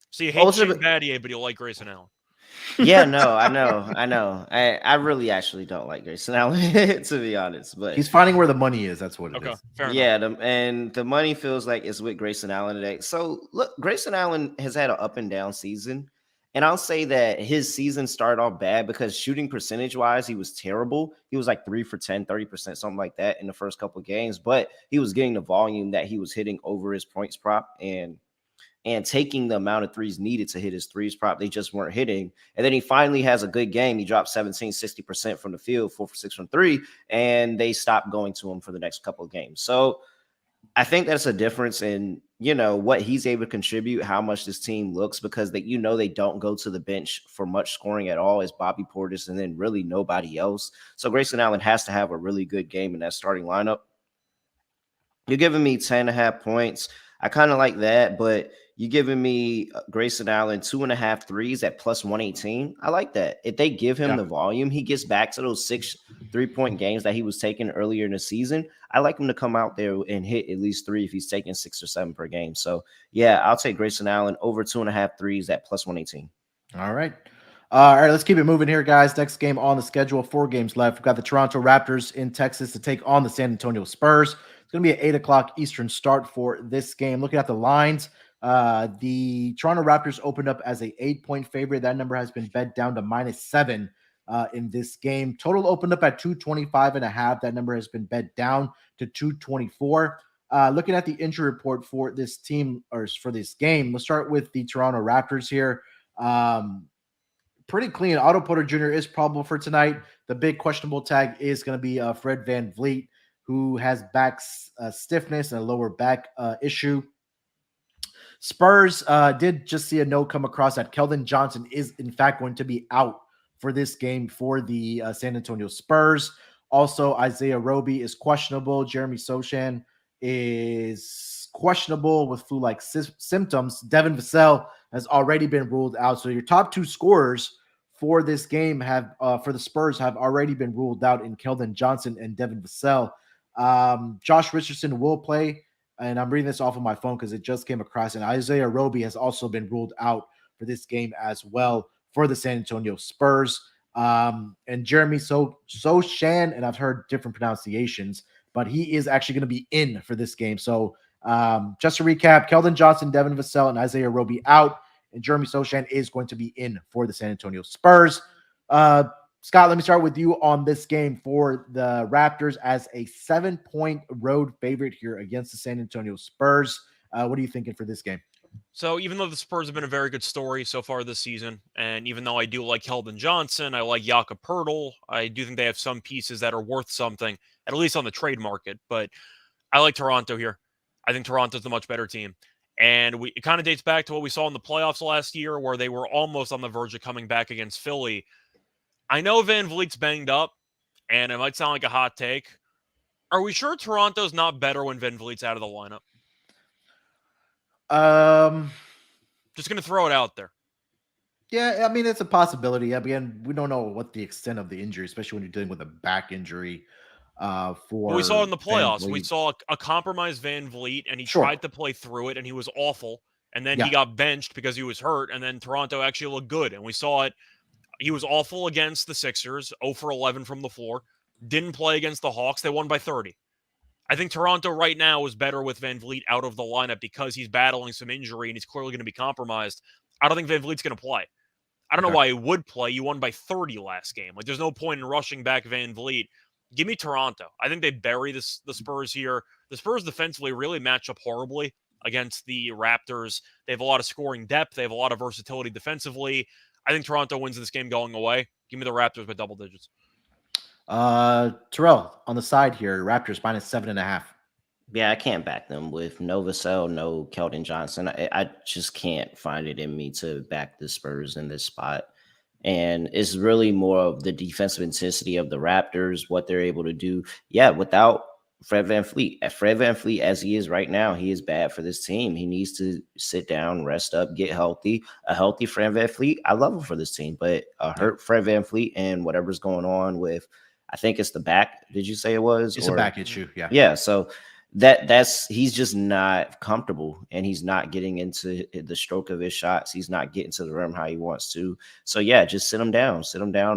so you hate Shane Battier, but you like Grayson Allen. Yeah, no, I know. I really actually don't like Grayson Allen, to be honest. But he's finding where the money is. That's what it is. Fair enough. And the money feels like it's with Grayson Allen today. So look, Grayson Allen has had an up and down season. And I'll say that his season started off bad because shooting percentage-wise, he was terrible. He was like 3 for 10, 30%, something like that in the first couple of games. But he was getting the volume that he was hitting over his points prop and taking the amount of threes needed to hit his threes prop. They just weren't hitting. And then he finally has a good game. He dropped 60% from the field, 4 for 6 from 3, and they stopped going to him for the next couple of games. So I think that's a difference in, what he's able to contribute, how much this team looks, because they don't go to the bench for much scoring at all. It's Bobby Portis and then really nobody else. So Grayson Allen has to have a really good game in that starting lineup. You're giving me 10.5 points. I kind of like that, but you're giving me Grayson Allen 2.5 threes at plus 118. I like that. If they give him the volume, he gets back to those 6 3-point games that he was taking earlier in the season. I like him to come out there and hit at least 3 if he's taking 6 or 7 per game. So, yeah, I'll take Grayson Allen over 2.5 threes at plus 118. All right. All right, let's keep it moving here, guys. Next game on the schedule, 4 games left. We've got the Toronto Raptors in Texas to take on the San Antonio Spurs. It's going to be an 8 o'clock Eastern start for this game. Looking at the lines, the Toronto Raptors opened up as a 8-point favorite. That number has been bet down to -7 in this game. Total opened up at 225.5. That number has been bet down to 224. Looking at the injury report for this team or for this game, let's start with the Toronto Raptors here. Pretty clean. Otto Porter Jr. is probable for tonight. The big questionable tag is going to be Fred VanVleet, who has back stiffness and a lower back issue. Spurs did just see a note come across that Keldon Johnson is, in fact, going to be out for this game for the San Antonio Spurs. Also, Isaiah Roby is questionable. Jeremy Sochan is questionable with flu-like symptoms. Devin Vassell has already been ruled out. So your top 2 scorers for this game have for the Spurs have already been ruled out in Keldon Johnson and Devin Vassell. Josh Richardson will play, and I'm reading this off of my phone because it just came across, and Isaiah Roby has also been ruled out for this game as well for the San Antonio Spurs. And Jeremy Sochan, and I've heard different pronunciations, but he is actually going to be in for this game. So just to recap, Keldon Johnson, Devin Vassell, and Isaiah Roby out, and Jeremy Sochan is going to be in for the San Antonio Spurs. Scott, let me start with you on this game for the Raptors as a 7-point road favorite here against the San Antonio Spurs. What are you thinking for this game? So even though the Spurs have been a very good story so far this season, and even though I do like Keldon Johnson, I like Jakob Poeltl, I do think they have some pieces that are worth something, at least on the trade market. But I like Toronto here. I think Toronto's the much better team. And it kind of dates back to what we saw in the playoffs last year where they were almost on the verge of coming back against Philly. I know VanVleet's banged up, and it might sound like a hot take. Are we sure Toronto's not better when VanVleet's out of the lineup? Just going to throw it out there. Yeah, I mean, it's a possibility. Again, we don't know what the extent of the injury, especially when you're dealing with a back injury. We saw in the playoffs. We saw a compromised VanVleet, and he tried to play through it, and he was awful. And then he got benched because he was hurt, and then Toronto actually looked good. And we saw it. He was awful against the Sixers, 0 for 11 from the floor. Didn't play against the Hawks. They won by 30. I think Toronto right now is better with Van Vliet out of the lineup because he's battling some injury and he's clearly going to be compromised. I don't think Van Vliet's going to play. I don't know why he would play. You won by 30 last game. Like, there's no point in rushing back Van Vliet. Give me Toronto. I think they bury the Spurs here. The Spurs defensively really match up horribly against the Raptors. They have a lot of scoring depth. They have a lot of versatility defensively. I think Toronto wins this game going away. Give me the Raptors by double digits. Terrell, on the side here, Raptors minus 7.5. Yeah, I can't back them with no Vassell, no Keldon Johnson. I just can't find it in me to back the Spurs in this spot. And it's really more of the defensive intensity of the Raptors, what they're able to do. Yeah, without Fred VanVleet. Fred VanVleet, as he is right now, he is bad for this team. He needs to sit down, rest up, get healthy. A healthy Fred VanVleet, I love him for this team. But a hurt Fred VanVleet and whatever's going on with, I think it's the back. Did you say it was? It's a back issue, yeah. Yeah, so that's he's just not comfortable, and he's not getting into the stroke of his shots. He's not getting to the rim how he wants to. So yeah, just sit him down,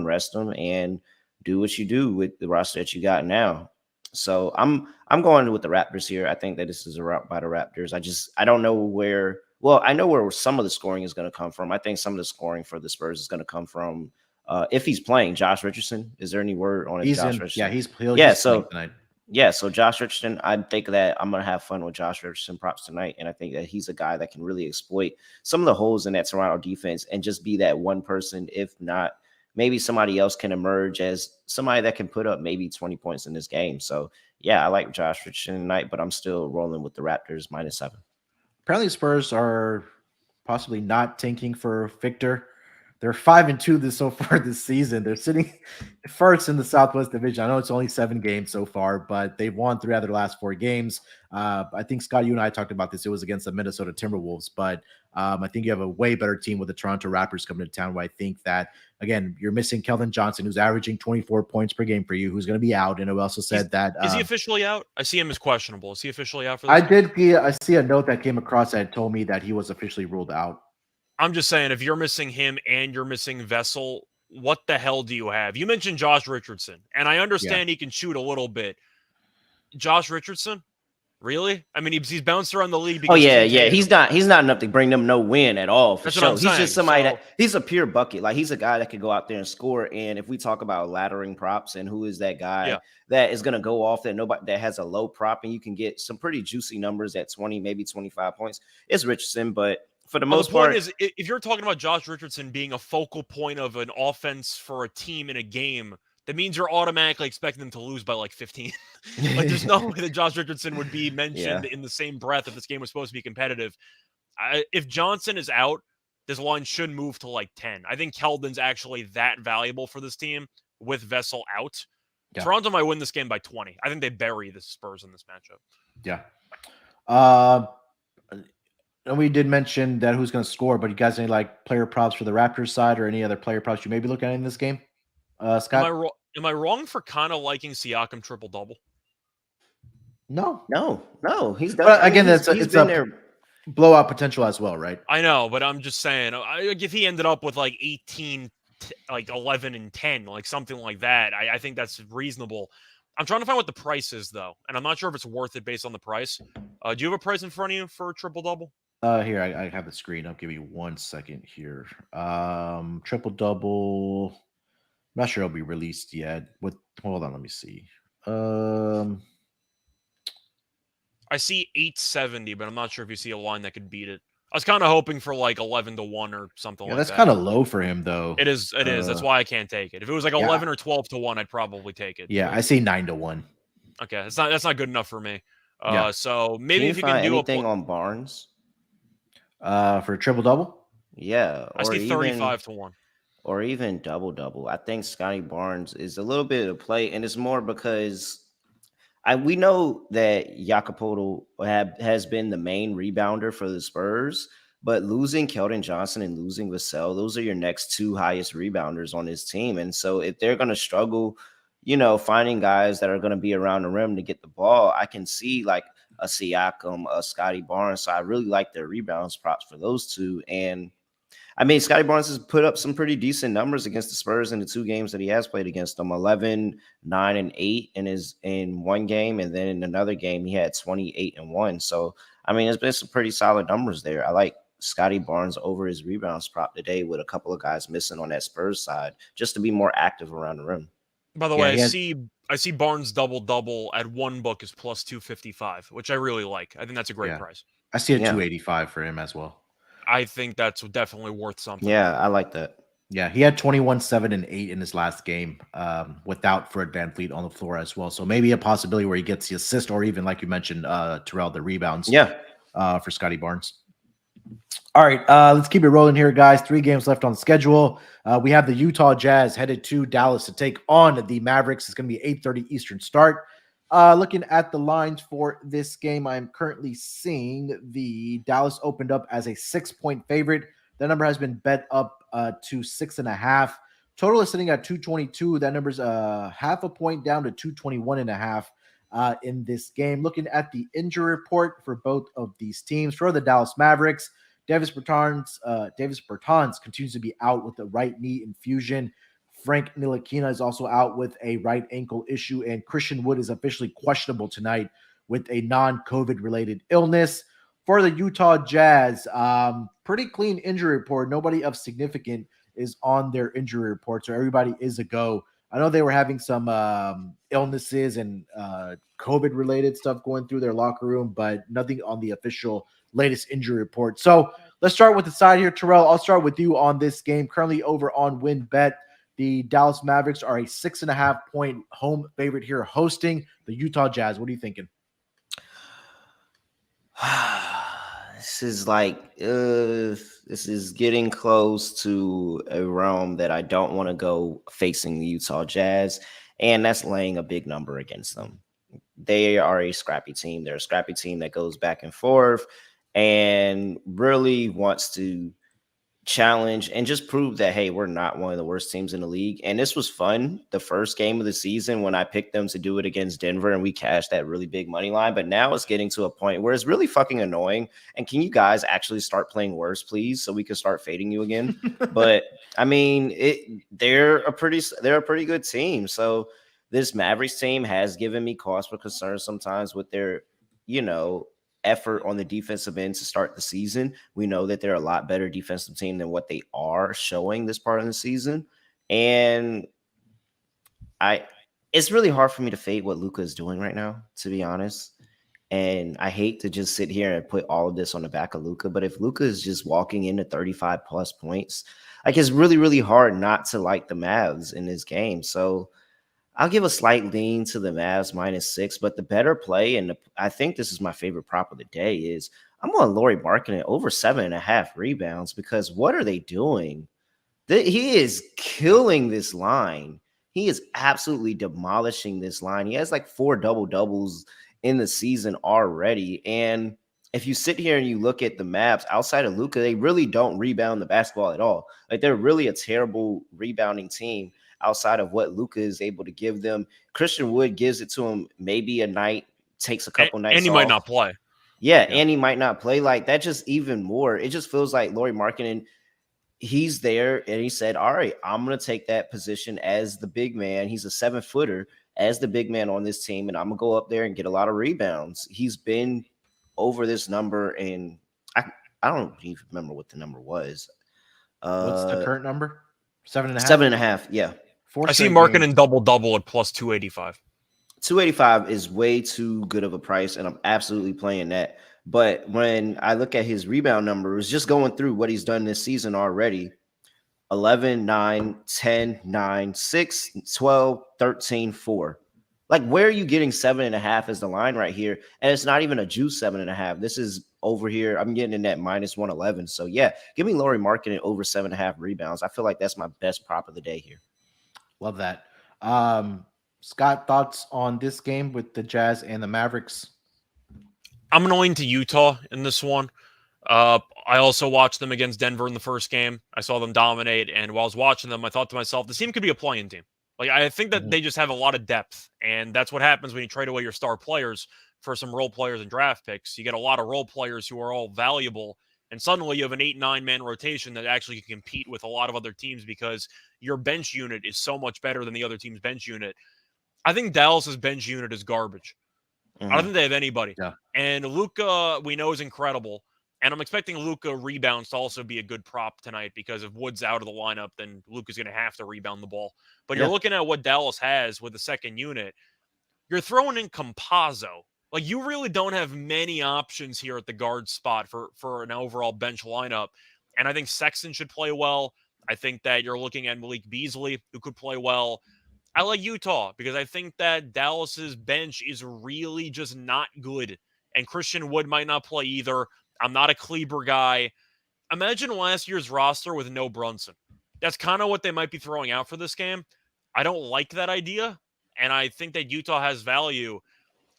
rest him, and do what you do with the roster that you got now. So I'm going with the Raptors here. I think that this is a route by the Raptors. I don't know where. Well, I know where some of the scoring is going to come from. I think some of the scoring for the Spurs is going to come from if he's playing Josh Richardson. Is there any word on it? Josh Richardson? Yeah, so tonight. Yeah, so Josh Richardson, I think that I'm going to have fun with Josh Richardson props tonight, and I think that he's a guy that can really exploit some of the holes in that Toronto defense and just be that one person. If not, maybe somebody else can emerge as somebody that can put up maybe 20 points in this game. So, yeah, I like Josh Richardson tonight, but I'm still rolling with the Raptors minus 7. Apparently Spurs are possibly not tanking for Victor. They're 5-2 so far this season. They're sitting first in the Southwest Division. I know it's only 7 games so far, but they've won 3 out of their last 4 games. I think, Scott, you and I talked about this. It was against the Minnesota Timberwolves, but I think you have a way better team with the Toronto Raptors coming to town, where I think that, again, you're missing Keldon Johnson, who's averaging 24 points per game for you, who's going to be out. And I also said is he officially out? I see him as questionable. Is he officially out for this? I see a note that came across that told me that he was officially ruled out. I'm just saying, if you're missing him and you're missing Vessel, what the hell do you have? You mentioned Josh Richardson, and I understand he can shoot a little bit. Josh Richardson? Really? I mean, he's bounced around the league. He's not enough to bring them no win at all. For sure, he's just somebody that he's a pure bucket. Like, he's a guy that could go out there and score. And if we talk about laddering props and who is that guy that is going to go off that has a low prop and you can get some pretty juicy numbers at 20, maybe 25 points, it's Richardson, but. For the most part, is if you're talking about Josh Richardson being a focal point of an offense for a team in a game, that means you're automatically expecting them to lose by like 15. Like, there's no way that Josh Richardson would be mentioned in the same breath if this game was supposed to be competitive. If Johnson is out, this line should move to like 10. I think Keldon's actually that valuable for this team with Vessel out. Yeah. Toronto might win this game by 20. I think they bury the Spurs in this matchup. Yeah. And we did mention that who's going to score, but you guys any like player props for the Raptors side or any other player props you may be looking at in this game? Scott? Am I wrong for kind of liking Siakam triple-double? No. He's done. Again, it's been there. Blowout potential as well, right? I know, but I'm just saying, if he ended up with like 18, like 11 and 10, like something like that, I think that's reasonable. I'm trying to find what the price is, though, and I'm not sure if it's worth it based on the price. Do you have a price in front of you for a triple-double? Here, I have the screen. I'll give you 1 second here. Triple-double. I'm not sure it'll be released yet. Hold on, let me see. I see 870, but I'm not sure if you see a line that could beat it. I was kind of hoping for like 11-1 or something like that. That's kind of low for him, though. It is. That's why I can't take it. If it was like 11 or 12-1, I'd probably take it. Yeah, I see 9-1. Okay, that's not good enough for me. So maybe if you can do anything on Barnes for a triple-double. Yeah, I see 35-1. Or even double-double. I think Scotty Barnes is a little bit of play, and it's more because we know that Jakob has been the main rebounder for the Spurs, but losing Keldon Johnson and losing Vassell, those are your next 2 highest rebounders on his team. And so if they're going to struggle, finding guys that are going to be around the rim to get the ball, I can see like a Siakam, a Scotty Barnes. So I really like their rebounds props for those 2. And I mean, Scotty Barnes has put up some pretty decent numbers against the Spurs in the 2 games that he has played against them. 11, 9, and 8 in one game, and then in another game he had 28 and 1. So I mean, it's been some pretty solid numbers there. I like Scotty Barnes over his rebounds prop today with a couple of guys missing on that Spurs side, just to be more active around the rim. By the way, I see Barnes double at one book is plus 255, which I really like. I think that's a great price. I see a 285 for him as well. I think that's definitely worth something. Yeah, I like that. Yeah, he had 21, 7, and 8 in his last game without Fred VanVleet on the floor as well. So maybe a possibility where he gets the assist or even, like you mentioned, Terrell, the rebounds for Scotty Barnes. All right, let's keep it rolling here, guys. 3 games left on the schedule. We have the Utah Jazz headed to Dallas to take on the Mavericks. It's going to be 8:30 Eastern start. Looking at the lines for this game, I'm currently seeing the Dallas opened up as a 6-point favorite. That number has been bet up to 6.5. Total is sitting at 222. That number's half a point down to 221.5 in this game. Looking at the injury report for both of these teams, for the Dallas Mavericks, Davis Bertans continues to be out with a right knee infusion. Frank Ntilikina is also out with a right ankle issue, and Christian Wood is officially questionable tonight with a non-COVID related illness. For the Utah Jazz, pretty clean injury report. Nobody of significant is on their injury report, so everybody is a go. I know they were having some illnesses and COVID-related stuff going through their locker room, but nothing on the official latest injury report. So let's start with the side here. Terrell, I'll start with you on this game. Currently over on WinBet, the Dallas Mavericks are a 6.5-point home favorite here hosting the Utah Jazz. What are you thinking? This is like this is getting close to a realm that I don't want to go facing the Utah Jazz, and that's laying a big number against them. They are a scrappy team. They're a scrappy team that goes back and forth and really wants to challenge and just prove that, hey, we're not one of the worst teams in the league. And this was fun the first game of the season when I picked them to do it against Denver and we cashed that really big money line. But now it's getting to a point where it's really fucking annoying. And can you guys actually start playing worse, please, so we can start fading you again? But I mean, they're a pretty good team. So this Mavericks team has given me cause for concern sometimes with their, effort on the defensive end to start the season. We know that they're a lot better defensive team than what they are showing this part of the season. And it's really hard for me to fade what Luka is doing right now, to be honest. And I hate to just sit here and put all of this on the back of Luka, but if Luka is just walking into 35 plus points, like it's really, really hard not to like the Mavs in this game. So I'll give a slight lean to the Mavs -6, but the better play, and I think this is my favorite prop of the day, is I'm on Lauri Markkanen over 7.5 rebounds, because what are they doing? He is killing this line. He is absolutely demolishing this line. He has like 4 double-doubles in the season already. And if you sit here and you look at the Mavs outside of Luka, they really don't rebound the basketball at all. Like they're really a terrible rebounding team outside of what Luka is able to give them. Christian Wood gives it to him maybe a night, takes a couple nights and he off. might not play. Yeah, and he might not play. Like that just even more. It just feels like Lauri Markkanen, he's there and he said, all right, I'm going to take that position as the big man. He's a 7-footer as the big man on this team, and I'm going to go up there and get a lot of rebounds. He's been over this number, and I don't even remember what the number was. What's the current number? 7.5? 7.5, yeah. I see Markkanen double at plus 285. 285 is way too good of a price, and I'm absolutely playing that. But when I look at his rebound numbers, just going through what he's done this season already, 11, 9, 10, 9, 6, 12, 13, 4. Like, where are you getting 7.5 as the line right here? And it's not even a juice 7.5. This is over here. I'm getting in that -111. So, yeah, give me Lauri Markkanen over 7.5 rebounds. I feel like that's my best prop of the day here. Love that. Scott, thoughts on this game with the Jazz and the Mavericks? I'm going to Utah in this one. I also watched them against Denver in the first game. I saw them dominate, and while I was watching them, I thought to myself, this team could be a play-in team. Like, I think that they just have a lot of depth, and that's what happens when you trade away your star players for some role players and draft picks. You get a lot of role players who are all valuable And suddenly you have an 8-9-man rotation that actually can compete with a lot of other teams because your bench unit is so much better than the other team's bench unit. I think Dallas's bench unit is garbage. I don't think they have anybody. Yeah. And Luka, we know, is incredible. And I'm expecting Luka rebounds to also be a good prop tonight because if Wood's out of the lineup, then Luka's going to have to rebound the ball. But you're looking at what Dallas has with the second unit. You're throwing in Campazzo. Like, you really don't have many options here at the guard spot for an overall bench lineup. And I think Sexton should play well. I think that you're looking at Malik Beasley, who could play well. I like Utah because I think that Dallas's bench is really just not good. And Christian Wood might not play either. I'm not a Kleber guy. Imagine last year's roster with no Brunson. That's kind of what they might be throwing out for this game. I don't like that idea. And I think that Utah has value.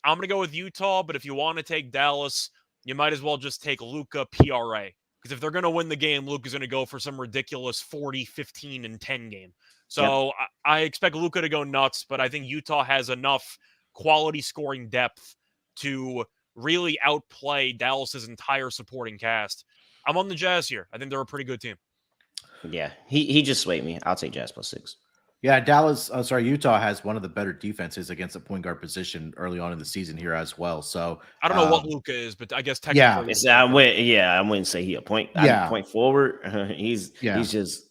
I'm going to go with Utah, but if you want to take Dallas, you might as well just take Luka PRA. Because if they're going to win the game, Luka's going to go for some ridiculous 40, 15, and 10 game. So I expect Luka to go nuts, but I think Utah has enough quality scoring depth to really outplay Dallas's entire supporting cast. I'm on the Jazz here. I think they're a pretty good team. Yeah, he just swayed me. I'll take Jazz +6. Yeah, Utah has one of the better defenses against the point guard position early on in the season here as well. So I don't know what Luka is, but I guess technically, I wouldn't say he a point. Point forward. He's just.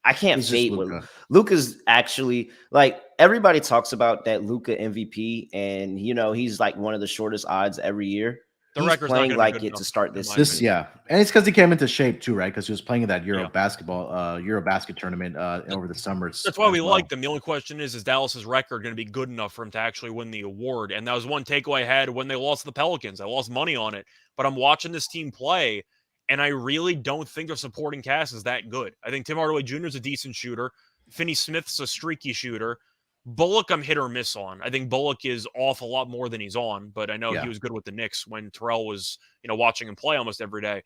I can't fade with Luka's actually, like, everybody talks about that Luka MVP, and he's like one of the shortest odds every year. He's playing like it to start this season. And it's because he came into shape too, right? Because he was playing in that Eurobasket tournament over the summer. That's why we like them. The only question is Dallas's record going to be good enough for him to actually win the award? And that was one takeaway I had when they lost to the Pelicans. I lost money on it, but I'm watching this team play, and I really don't think their supporting cast is that good. I think Tim Hardaway Jr. is a decent shooter. Finney-Smith's a streaky shooter. Bullock, I'm hit or miss on. I think Bullock is off a lot more than he's on, but I know he was good with the Knicks when Terrell was, watching him play almost every day.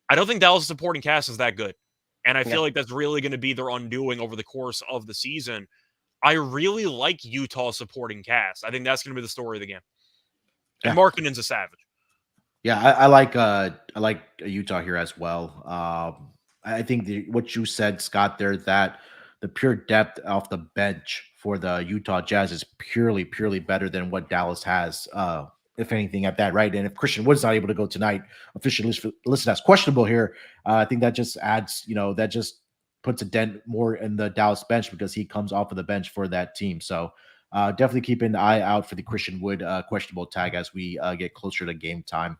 I don't think Dallas' supporting cast is that good. And I feel like that's really going to be their undoing over the course of the season. I really like Utah's supporting cast. I think that's going to be the story of the game. And Markkanen's a savage. Yeah, I like Utah here as well. I think what you said, Scott, there, that the pure depth off the bench for the Utah Jazz is purely better than what Dallas has, if anything, at that, right? And if Christian Wood's not able to go tonight, officially listed as questionable here, I think that just adds, that just puts a dent more in the Dallas bench because he comes off of the bench for that team. So definitely keep an eye out for the Christian Wood questionable tag as we get closer to game time.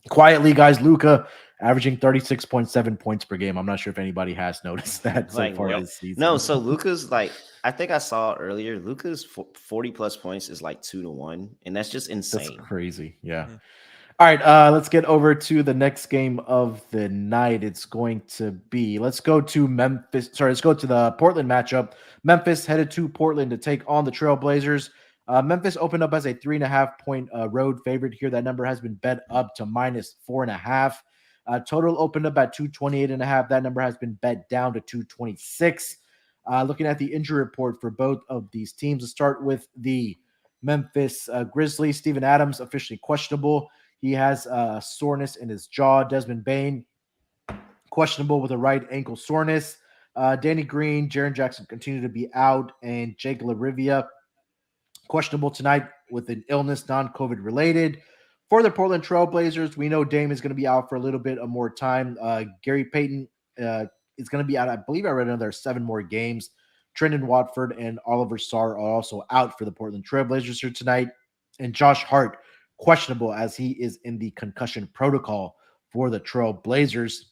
Quietly, guys, Luka averaging 36.7 points per game. I'm not sure if anybody has noticed that so far this season. No, so Luka's I think I saw earlier, Luka's 40 plus points is like 2-1, and that's just insane. That's crazy. Yeah. Mm-hmm. All right, let's get over to the next game of the night. It's going to be, let's go to the Portland matchup. Memphis headed to Portland to take on the Trailblazers. Memphis opened up as a 3.5-point road favorite here. That number has been bet up to -4.5. Total opened up at 228.5. That number has been bet down to 226. Looking at the injury report for both of these teams, let's start with the Memphis Grizzlies. Steven Adams officially questionable. He has soreness in his jaw. Desmond Bane questionable with a right ankle soreness. Danny Green, Jaren Jackson continue to be out, and Jake LaRivia questionable tonight with an illness, non-COVID related. For the Portland Trailblazers, we know Dame is going to be out for a little bit of more time. Gary Payton is going to be out, I believe I read another 7 more games. Trendon Watford and Oliver Sarr are also out for the Portland Trailblazers here tonight. And Josh Hart, questionable as he is in the concussion protocol for the Trailblazers.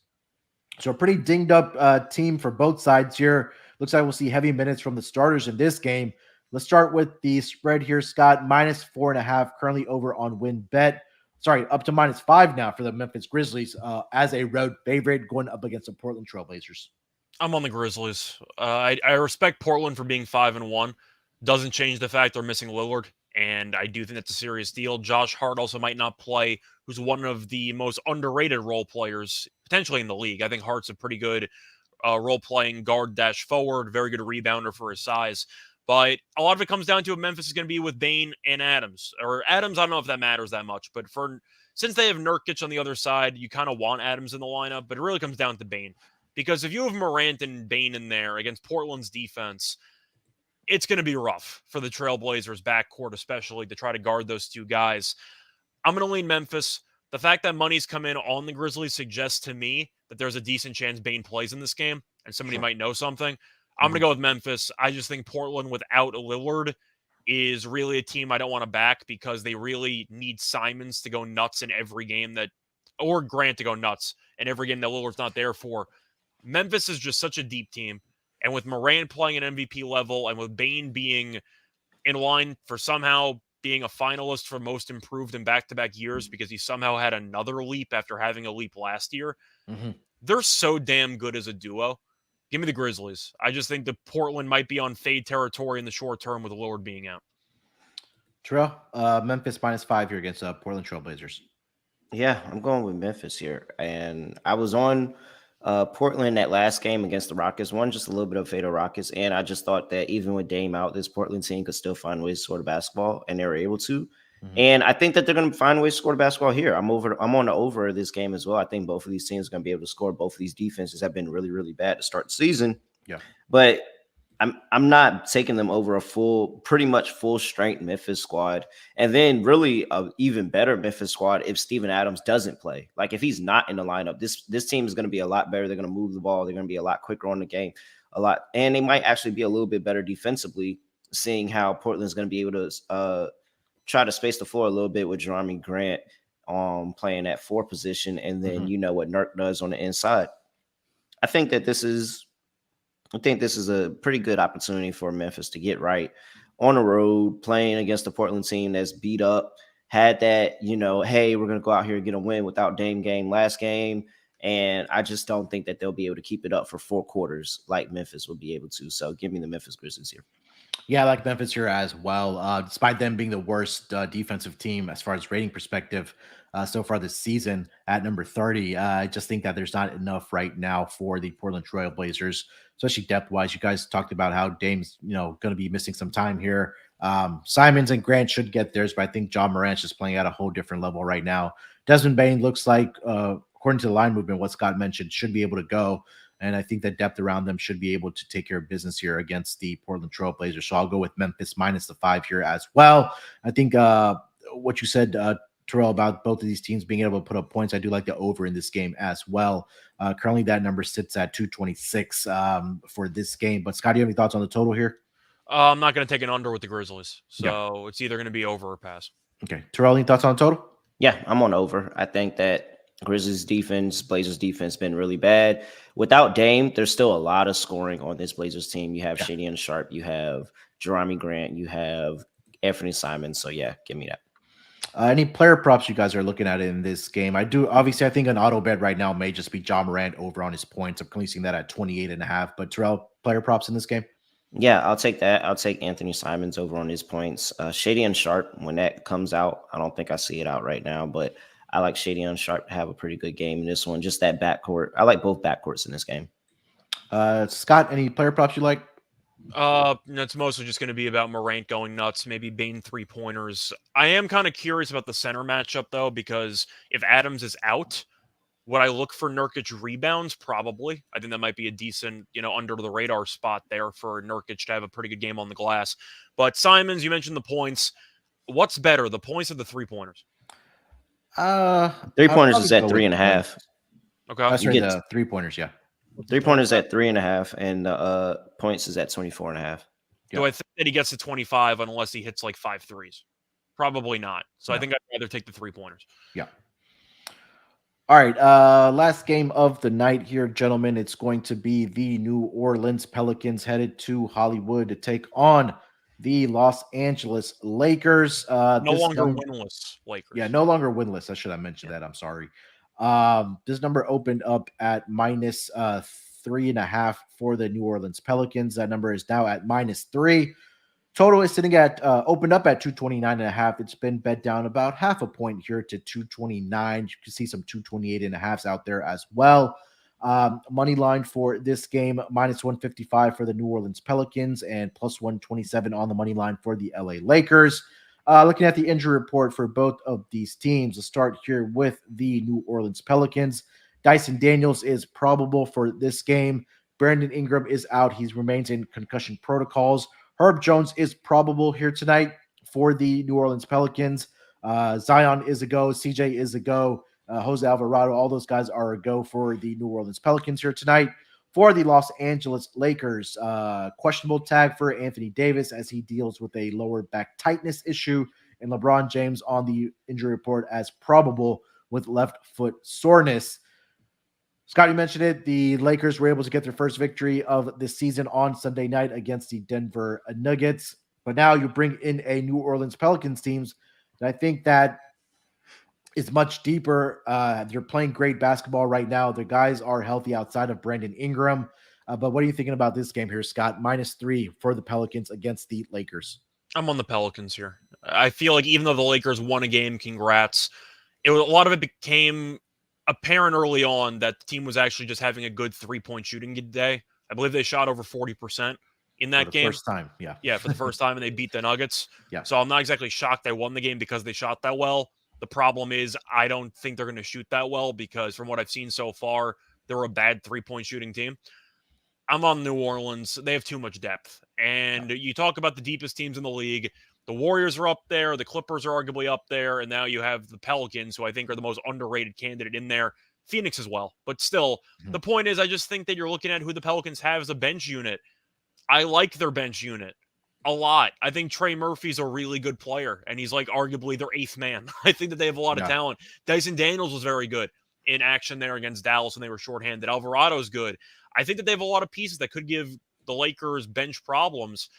So a pretty dinged up team for both sides here. Looks like we'll see heavy minutes from the starters in this game. Let's start with the spread here, Scott. -4.5, currently over on WinBet. Sorry, up to -5 now for the Memphis Grizzlies as a road favorite going up against the Portland Trailblazers. I'm on the Grizzlies. I respect Portland for being 5-1. Doesn't change the fact they're missing Lillard, and I do think that's a serious deal. Josh Hart also might not play, who's one of the most underrated role players potentially in the league. I think Hart's a pretty good role-playing guard-forward, very good rebounder for his size. But a lot of it comes down to if Memphis is going to be with Bane and Adams. Or Adams, I don't know if that matters that much. But for since they have Nurkic on the other side, you kind of want Adams in the lineup, but it really comes down to Bane. Because if you have Morant and Bane in there against Portland's defense, it's going to be rough for the Trailblazers backcourt, especially to try to guard those two guys. I'm going to lean Memphis. The fact that money's come in on the Grizzlies suggests to me that there's a decent chance Bane plays in this game and somebody might know something. I'm going to go with Memphis. I just think Portland without Lillard is really a team I don't want to back because they really need Simons to go nuts in every game or Grant to go nuts in every game that Lillard's not there for. Memphis is just such a deep team. And with Morant playing an MVP level and with Bane being in line for somehow being a finalist for most improved in back-to-back years because he somehow had another leap after having a leap last year, they're so damn good as a duo. Give me the Grizzlies. I just think that Portland might be on fade territory in the short term with Lillard being out. Terrell, Memphis -5 here against Portland Trailblazers. Yeah, I'm going with Memphis here. And I was on Portland that last game against the Rockets, won just a little bit of fade of Rockets. And I just thought that even with Dame out, this Portland team could still find ways to score the basketball, and they were able to. And I think that they're going to find ways to score the basketball here. I'm on the over this game as well. I think both of these teams are going to be able to score. Both of these defenses have been really, really bad to start the season. Yeah. But I'm not taking them over a pretty much full strength Memphis squad. And then really a even better Memphis squad if Steven Adams doesn't play. Like if he's not in the lineup, this team is going to be a lot better. They're going to move the ball. They're going to be a lot quicker on the game, and they might actually be a little bit better defensively, seeing how Portland's going to be able to try to space the floor a little bit with Jeremy Grant playing that 4 position, and then you know what Nurk does on the inside. I think this is a pretty good opportunity for Memphis to get right on the road, playing against the Portland team that's beat up, had that, hey, we're going to go out here and get a win without Dame game last game. And I just don't think that they'll be able to keep it up for 4 quarters like Memphis will be able to. So give me the Memphis Grizzlies here. Yeah, I like Memphis here as well. Despite them being the worst defensive team as far as rating perspective so far this season at number 30, I just think that there's not enough right now for the Portland Trail Blazers, especially depth-wise. You guys talked about how Dame's going to be missing some time here. Simons and Grant should get theirs, but I think John Morant's just playing at a whole different level right now. Desmond Bane looks like, according to the line movement, what Scott mentioned, should be able to go. And I think that depth around them should be able to take care of business here against the Portland Trail Blazers. So I'll go with Memphis -5 here as well. I think what you said, Terrell, about both of these teams being able to put up points, I do like the over in this game as well. Currently, that number sits at 226 for this game. But Scott, do you have any thoughts on the total here? I'm not going to take an under with the Grizzlies. So It's either going to be over or pass. Okay. Terrell, any thoughts on the total? Yeah, I'm on over. I think that Grizzlies defense, Blazers defense been really bad. Without Dame, there's still a lot of scoring on this Blazers team. You have Shady and Sharp, you have Jeremy Grant, you have Anthony Simons. So yeah, give me that. Any player props you guys are looking at in this game? I think an auto bet right now may just be John Morant over on his points. I'm currently seeing that at 28.5. But Terrell, player props in this game? Yeah, I'll take that. I'll take Anthony Simons over on his points. Shady and Sharp, when that comes out, I don't think I see it out right now, but I like Shady and Sharp to have a pretty good game in this one. Just that backcourt. I like both backcourts in this game. Scott, any player props you like? It's mostly just going to be about Morant going nuts, maybe Bane 3-pointers. I am kind of curious about the center matchup, though, because if Adams is out, would I look for Nurkic rebounds? Probably. I think that might be a decent, under the radar spot there for Nurkic to have a pretty good game on the glass. But Simons, you mentioned the points. What's better, the points or the 3-pointers? 3-pointers is at 3.5. Okay. That's right, the 3-pointers, yeah. 3-pointers at 3.5, and points is at 24.5. Do I think that he gets to 25 unless he hits like 5 threes? Probably not. So I think I'd rather take the 3-pointers. Yeah. All right. Last game of the night here, gentlemen. It's going to be the New Orleans Pelicans headed to Hollywood to take on the Los Angeles Lakers. No longer winless Lakers. Yeah, no longer winless. I should have mentioned that. I'm sorry. This number opened up at -3.5 for the New Orleans Pelicans. That number is now at -3. Total is sitting at opened up at 229.5. It's been bet down about half a point here to 229. You can see some 228.5s out there as well. Money line for this game, -155 for the New Orleans Pelicans and +127 on the money line for the LA Lakers. Looking at the injury report for both of these teams, let's start here with the New Orleans Pelicans. Dyson Daniels is probable for this game. Brandon Ingram is out. He remains in concussion protocols. Herb Jones is probable here tonight for the New Orleans Pelicans. Zion is a go. CJ is a go. Jose Alvarado, all those guys are a go for the New Orleans Pelicans here tonight. For the Los Angeles Lakers, questionable tag for Anthony Davis as he deals with a lower back tightness issue, and LeBron James on the injury report as probable with left foot soreness. Scott, you mentioned it. The Lakers were able to get their first victory of the season on Sunday night against the Denver Nuggets. But now you bring in a New Orleans Pelicans teams that I think that is much deeper. They're playing great basketball right now. The guys are healthy outside of Brandon Ingram. But what are you thinking about this game here, Scott? -3 for the Pelicans against the Lakers. I'm on the Pelicans here. I feel like even though the Lakers won a game, congrats. A lot of it became apparent early on that the team was actually just having a good three-point shooting day. I believe they shot over 40% in that game. First time, yeah. Yeah, for the first time, and they beat the Nuggets. Yeah. So I'm not exactly shocked they won the game because they shot that well. The problem is I don't think they're going to shoot that well because from what I've seen so far, they're a bad three-point shooting team. I'm on New Orleans. They have too much depth. And you talk about the deepest teams in the league. The Warriors are up there. The Clippers are arguably up there. And now you have the Pelicans, who I think are the most underrated candidate in there. Phoenix as well. But still, the point is I just think that you're looking at who the Pelicans have as a bench unit. I like their bench unit a lot. I think Trey Murphy's a really good player, and he's like arguably their eighth man. I think that they have a lot of talent. Dyson Daniels was very good in action there against Dallas when they were shorthanded. Alvarado's good. I think that they have a lot of pieces that could give the Lakers bench problems.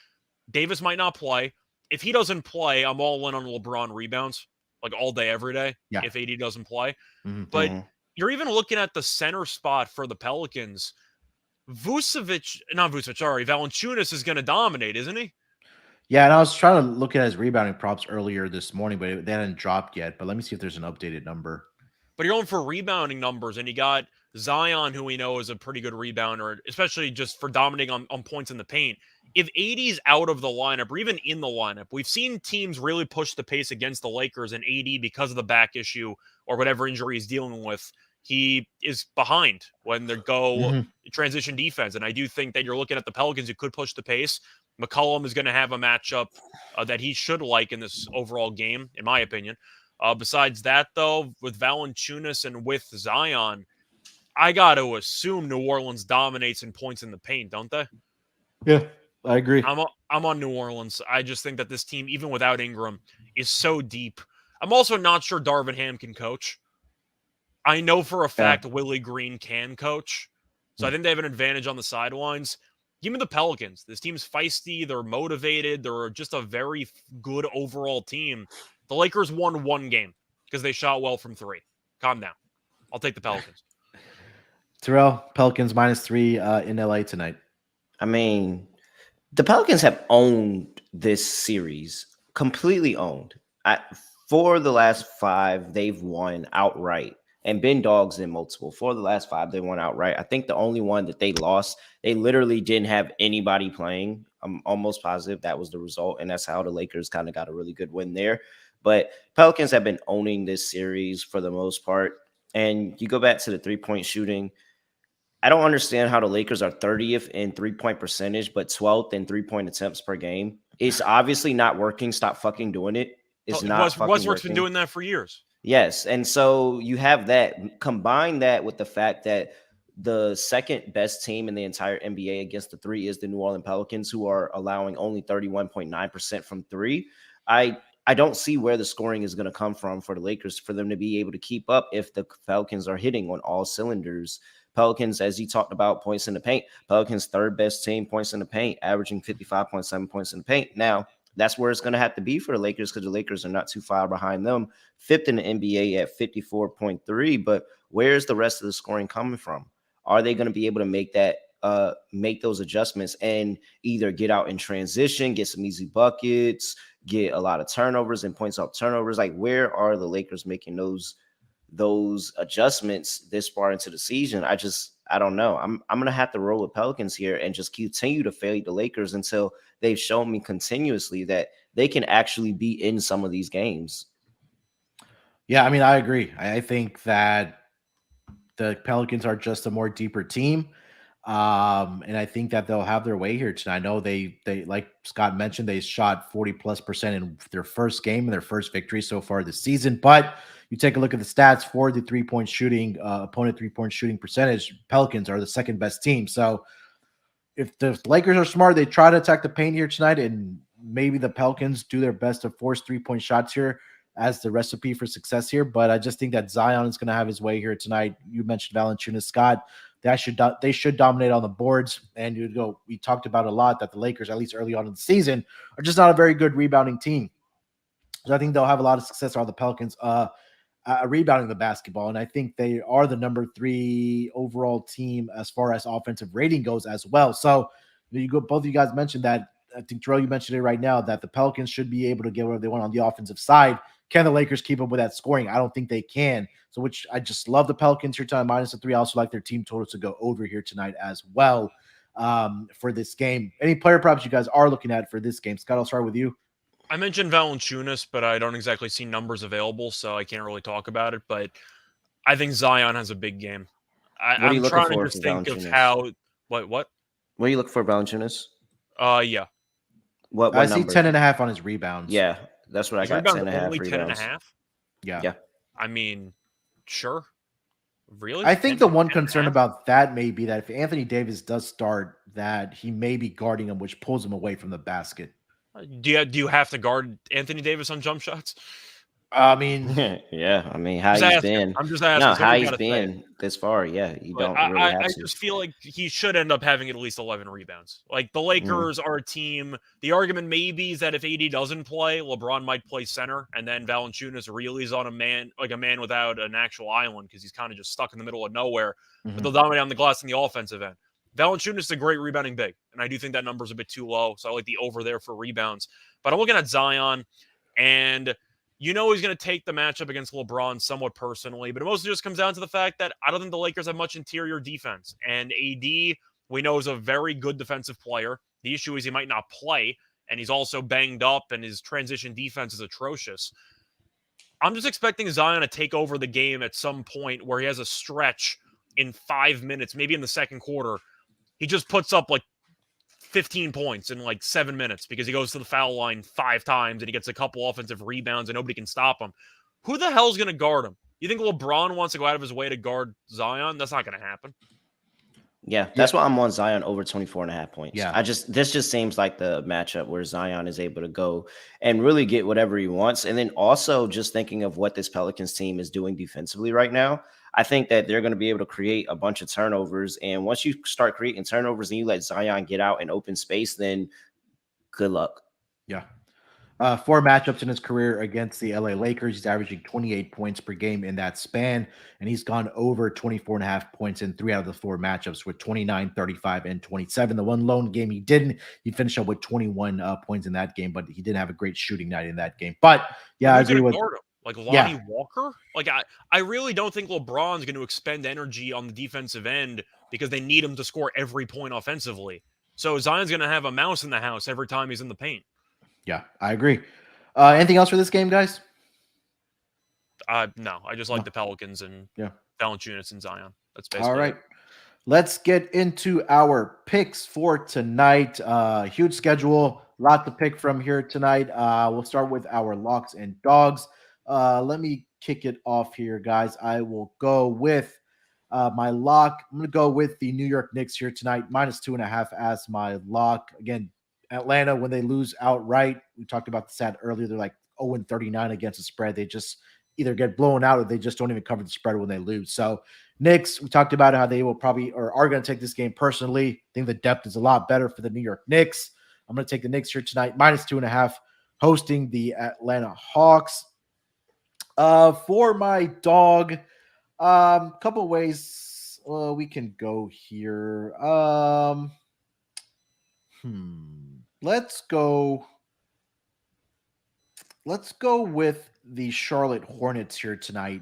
Davis might not play. If he doesn't play, I'm all in on LeBron rebounds, like all day, every day, if AD doesn't play. But you're even looking at the center spot for the Pelicans. Valanciunas is going to dominate, isn't he? Yeah, and I was trying to look at his rebounding props earlier this morning, but they hadn't dropped yet. But let me see if there's an updated number. But you're going for rebounding numbers, and you got Zion, who we know is a pretty good rebounder, especially just for dominating on points in the paint. If AD's out of the lineup, or even in the lineup, we've seen teams really push the pace against the Lakers, and AD, because of the back issue or whatever injury he's dealing with, he is behind when they go transition defense. And I do think that you're looking at the Pelicans who could push the pace. McCollum is going to have a matchup that he should like in this overall game, in my opinion. Besides that, though, with Valanciunas and with Zion, I got to assume New Orleans dominates in points in the paint, don't they? Yeah, I agree. I'm on New Orleans. I just think that this team, even without Ingram, is so deep. I'm also not sure Darvin Ham can coach. I know for a fact Willie Green can coach. So I think they have an advantage on the sidelines. Give me the Pelicans. This team's feisty. They're motivated. They're just a very good overall team. The Lakers won one game because they shot well from three. Calm down. I'll take the Pelicans. Terrell, Pelicans -3 in LA tonight. I mean, the Pelicans have owned this series, completely owned. For the last 5, they've won outright. And been dogs in multiple. For the last 5, they won outright. I think the only one that they lost, they literally didn't have anybody playing. I'm almost positive that was the result, and that's how the Lakers kind of got a really good win there. But Pelicans have been owning this series for the most part. And you go back to the three-point shooting. I don't understand how the Lakers are 30th in three-point percentage, but 12th in three-point attempts per game. It's obviously not working. Stop fucking doing it. It's not fucking Westbrook's working. Been doing that for years. Yes. And so you have that. Combine that with the fact that the second best team in the entire NBA against the three is the New Orleans Pelicans, who are allowing only 31.9% from three. I don't see where the scoring is going to come from for the Lakers for them to be able to keep up if the Pelicans are hitting on all cylinders. Pelicans, as you talked about, points in the paint. Pelicans' third best team, points in the paint, averaging 55.7 points in the paint. Now, that's where it's going to have to be for the Lakers because the Lakers are not too far behind them. 5th in the NBA at 54.3. But where's the rest of the scoring coming from? Are they going to be able to make that, make those adjustments and either get out in transition, get some easy buckets, get a lot of turnovers and points off turnovers? Like, where are the Lakers making those adjustments this far into the season? I don't know. I'm going to have to roll with Pelicans here and just continue to fade the Lakers until they've shown me continuously that they can actually be in some of these games. Yeah, I mean, I agree. I think that the Pelicans are just a more deeper team. And I think that they'll have their way here tonight. I know they like Scott mentioned, they shot 40+% in their first game and their first victory so far this season. But you take a look at the stats for the 3-point shooting, opponent 3-point shooting percentage, Pelicans are the second best team. So if the Lakers are smart, they try to attack the paint here tonight, and maybe the Pelicans do their best to force 3-point shots here as the recipe for success here. But I just think that Zion is going to have his way here tonight. You mentioned Valanciunas, Scott. They should dominate on the boards. And we talked about a lot that the Lakers, at least early on in the season, are just not a very good rebounding team. So I think they'll have a lot of success on the Pelicans rebounding the basketball. And I think they are the number 3 overall team as far as offensive rating goes as well. So both of you guys mentioned that. I think, Terrell, you mentioned it right now, that the Pelicans should be able to get whatever they want on the offensive side. Can the Lakers keep up with that scoring? I don't think they can. So, which I just love the Pelicans here tonight, -3. I also like their team totals to go over here tonight as well for this game. Any player props you guys are looking at for this game? Scott, I'll start with you. I mentioned Valanciunas, but I don't exactly see numbers available, so I can't really talk about it. But I think Zion has a big game. I'm trying to just think of how what What are you looking for, Valanciunas? Yeah. What I number? see 10.5 on his rebounds. Yeah, that's what I got. 10.5 only rebounds. 10.5. Yeah. I mean, sure. Really? I think the one concern about that may be that if Anthony Davis does start, that he may be guarding him, which pulls him away from the basket. Do you have to guard Anthony Davis on jump shots? I mean, yeah. I mean, how he's been. I'm just asking. No, how he's been this far. Yeah, you don't really have to. I just feel like he should end up having at least 11 rebounds. Like the Lakers are a team. The argument maybe is that if AD doesn't play, LeBron might play center, and then Valanciunas really is on a man without an actual island because he's kind of just stuck in the middle of nowhere. But they'll dominate on the glass in the offensive end. Valanciunas is a great rebounding big, and I do think that number's a bit too low, so I like the over there for rebounds. But I'm looking at Zion, and he's going to take the matchup against LeBron somewhat personally, but it mostly just comes down to the fact that I don't think the Lakers have much interior defense, and AD, we know, is a very good defensive player. The issue is he might not play, and he's also banged up, and his transition defense is atrocious. I'm just expecting Zion to take over the game at some point where he has a stretch in 5 minutes, maybe in the second quarter. He just puts up like 15 points in like 7 minutes because he goes to the foul line 5 times and he gets a couple offensive rebounds and nobody can stop him. Who the hell's going to guard him? You think LeBron wants to go out of his way to guard Zion? That's not going to happen. Yeah, that's why I'm on Zion over 24.5 points. Yeah. This just seems like the matchup where Zion is able to go and really get whatever he wants. And then also just thinking of what this Pelicans team is doing defensively right now, I think that they're going to be able to create a bunch of turnovers. And once you start creating turnovers and you let Zion get out in open space, then good luck. Yeah. 4 matchups in his career against the LA Lakers. He's averaging 28 points per game in that span, and he's gone over 24.5 points in 3 out of the 4 matchups with 29, 35, and 27. The one lone game he didn't, he finished up with 21 points in that game, but he didn't have a great shooting night in that game. But yeah, I agree with like Lonnie Walker. Like I really don't think LeBron's going to expend energy on the defensive end because they need him to score every point offensively. So Zion's going to have a mouse in the house every time he's in the paint. Yeah, I agree. Anything else for this game, guys? No, I just like the Pelicans and Valanciunas and Zion. That's basically all right. Let's get into our picks for tonight. Huge schedule, lot to pick from here tonight. We'll start with our locks and dogs. Let me kick it off here, guys. I will go with my lock. I'm going to go with the New York Knicks here tonight, -2.5 as my lock. Again, Atlanta, when they lose outright, we talked about the stat earlier, they're like 0-39 against the spread. They just either get blown out or they just don't even cover the spread when they lose. So Knicks, we talked about how they will probably or are going to take this game personally. I think the depth is a lot better for the New York Knicks. I'm going to take the Knicks here tonight, -2.5, hosting the Atlanta Hawks. For my dog, couple ways we can go here. Let's go with the Charlotte Hornets here tonight.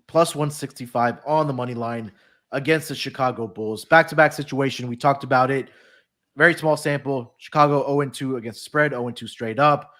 +165 on the money line against the Chicago Bulls. Back-to-back situation. We talked about it. very small sample. Chicago 0-2 against the spread, 0-2 straight up.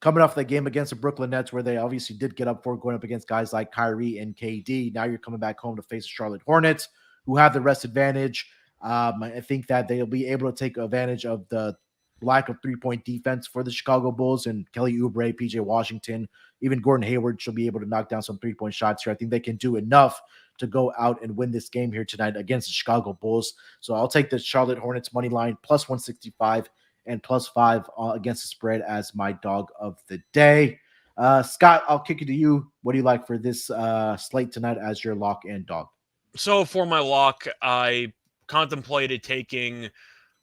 Coming off that game against the Brooklyn Nets, where they obviously did get up for going up against guys like Kyrie and KD. Now you're coming back home to face the Charlotte Hornets, who have the rest advantage. I think that they'll be able to take advantage of the lack of three-point defense for the Chicago Bulls, and Kelly Oubre, PJ Washington, even Gordon Hayward should be able to knock down some three-point shots here. I think they can do enough to go out and win this game here tonight against the Chicago Bulls. So I'll take the Charlotte Hornets money line plus 165 and +5 against the spread as my dog of the day. Scott, I'll kick it to you. What do you like for this slate tonight as your lock and dog? So for my lock, I contemplated taking,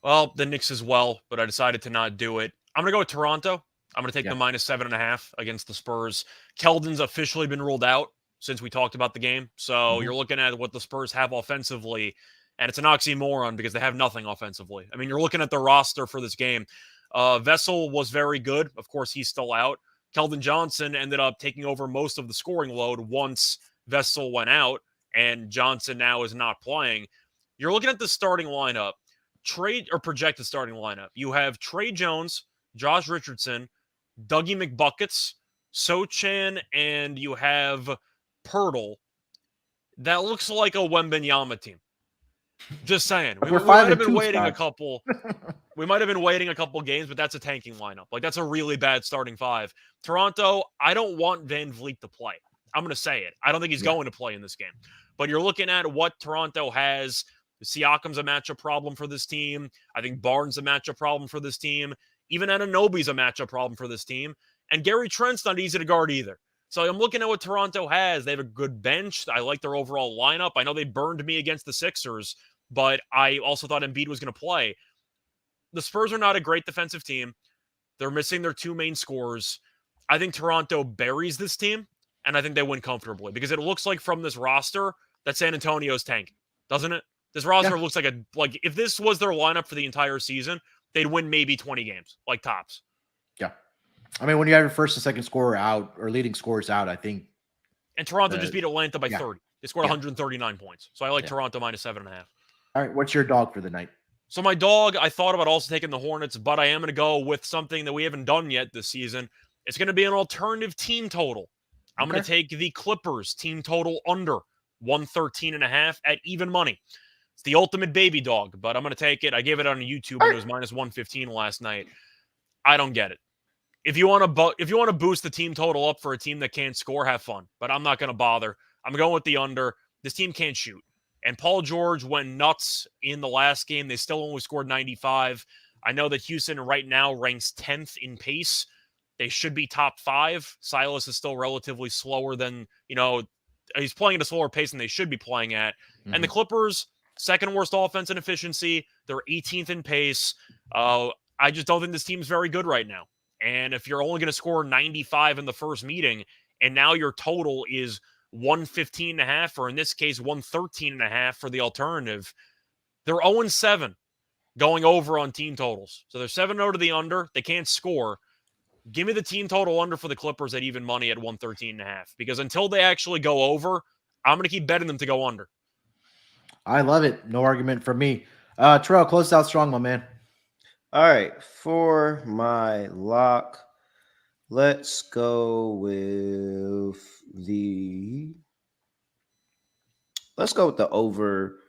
well, the Knicks as well, but I decided to not do it. I'm going to go with Toronto. I'm going to take the -7.5 against the Spurs. Keldon's officially been ruled out since we talked about the game. So you're looking at what the Spurs have offensively, and it's an oxymoron because they have nothing offensively. I mean, you're looking at the roster for this game. Vessel was very good. Of course, he's still out. Keldon Johnson ended up taking over most of the scoring load once Vessel went out, and Johnson now is not playing. You're looking at the starting lineup, projected starting lineup. You have Trey Jones, Josh Richardson, Dougie McBuckets, Sochan, and you have Pirtle. That looks like a Wembanyama team. Just saying. We might have been waiting a couple. We might have been waiting a couple games, but that's a tanking lineup. Like, that's a really bad starting five. Toronto, I don't want Van Vliet to play. I'm going to say it. I don't think he's going to play in this game. But you're looking at what Toronto has. Siakam's a matchup problem for this team. I think Barnes a matchup problem for this team. Even Anunoby's a matchup problem for this team. And Gary Trent's not easy to guard either. So I'm looking at what Toronto has. They have a good bench. I like their overall lineup. I know they burned me against the Sixers, but I also thought Embiid was going to play. The Spurs are not a great defensive team. They're missing their two main scorers. I think Toronto buries this team, and I think they win comfortably because it looks like from this roster that San Antonio's tanking, doesn't it? This roster looks like if this was their lineup for the entire season, they'd win maybe 20 games, like tops. Yeah. I mean, when you have your first and second scorer out or leading scorers out, I think. And Toronto just beat Atlanta by 30. They scored 139 points. So I like Toronto -7.5. All right. What's your dog for the night? So my dog, I thought about also taking the Hornets, but I am going to go with something that we haven't done yet this season. It's going to be an alternative team total. I'm going to take the Clippers team total under 113.5 at even money. It's the ultimate baby dog, but I'm going to take it. I gave it on YouTube and it was -115 last night. I don't get it. If you want to boost the team total up for a team that can't score, have fun. But I'm not going to bother. I'm going with the under. This team can't shoot. And Paul George went nuts in the last game. They still only scored 95. I know that Houston right now ranks 10th in pace. They should be top 5. Silas is still relatively slower than, he's playing at a slower pace than they should be playing at. And the Clippers, second worst offense in efficiency. They're 18th in pace. I just don't think this team's very good right now. And if you're only going to score 95 in the first meeting, and now your total is 115.5, or in this case, 113.5 for the alternative, they're 0-7 going over on team totals. So they're 7-0 to the under. They can't score. Give me the team total under for the Clippers at even money at 113.5, because until they actually go over, I'm going to keep betting them to go under. I love it. No argument from me. Terrell, close out strong, my man. All right, for my lock, let's go with the over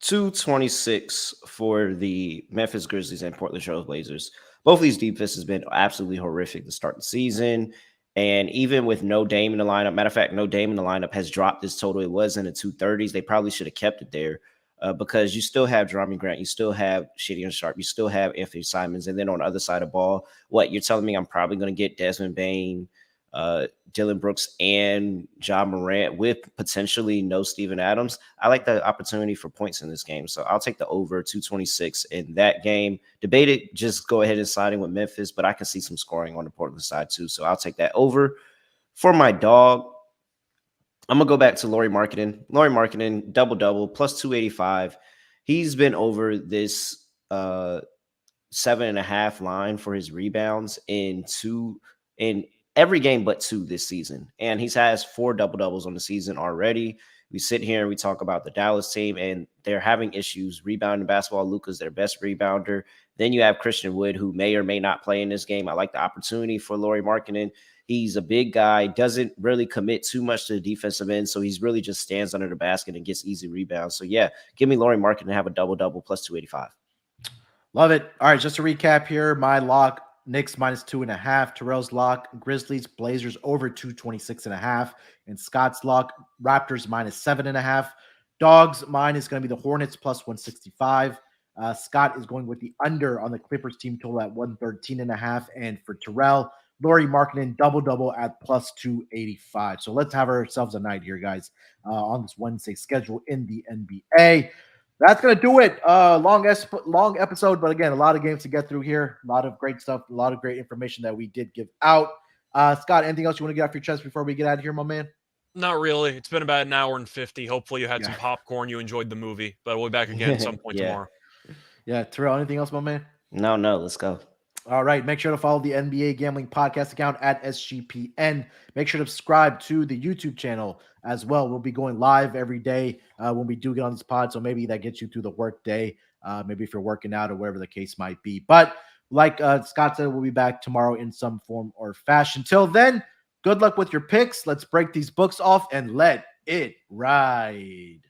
226 for the Memphis Grizzlies and Portland Trail Blazers. Both of these defenses have been absolutely horrific to start the season. And even with no Dame in the lineup, matter of fact, no Dame in the lineup has dropped this total. It was in the 230s. They probably should have kept it there. Because you still have Jerami Grant, you still have Shadian Sharp, you still have Anthony Simons, and then on the other side of the ball, what you're telling me I'm probably going to get Desmond Bane, Dylan Brooks, and Ja Morant with potentially no Steven Adams. I like the opportunity for points in this game, so I'll take the over 226 in that game. Debate it, just go ahead and sign in with Memphis, but I can see some scoring on the Portland side too, so I'll take that over. For my dog, I'm going to go back to Lauri Markkanen. Lauri Markkanen, double-double, plus 285. He's been over this 7.5 line for his rebounds in every game but 2 this season. And he's has 4 double-doubles on the season already. We sit here and we talk about the Dallas team, and they're having issues rebounding basketball. Luka's their best rebounder. Then you have Christian Wood, who may or may not play in this game. I like the opportunity for Lauri Markkanen. He's a big guy, doesn't really commit too much to the defensive end, so he's really just stands under the basket and gets easy rebounds. So, yeah, give me Lauri Markkanen to have a double-double plus 285. Love it. All right, just to recap here, my lock, Knicks minus 2.5. Terrell's lock, Grizzlies, Blazers over 226.5. And Scott's lock, Raptors minus 7.5. Dogs, mine is going to be the Hornets plus 165. Scott is going with the under on the Clippers team total at 113.5. And for Terrell, Lauri Markkanen double-double at plus 285. So let's have ourselves a night here, guys, on this Wednesday schedule in the NBA. That's going to do it. Long episode, but again, a lot of games to get through here. A lot of great stuff, a lot of great information that we did give out. Scott, anything else you want to get off your chest before we get out of here, my man? Not really. It's been about an hour and 50. Hopefully you had some popcorn. You enjoyed the movie, but we'll be back again at some point tomorrow. Yeah. Terrell, anything else, my man? No, let's go. All right. Make sure to follow the NBA Gambling Podcast account at SGPN. Make sure to subscribe to the YouTube channel as well. We'll be going live every day when we do get on this pod. So maybe that gets you through the work day. Maybe if you're working out or whatever the case might be. But like Scott said, we'll be back tomorrow in some form or fashion. Till then, good luck with your picks. Let's break these books off and let it ride.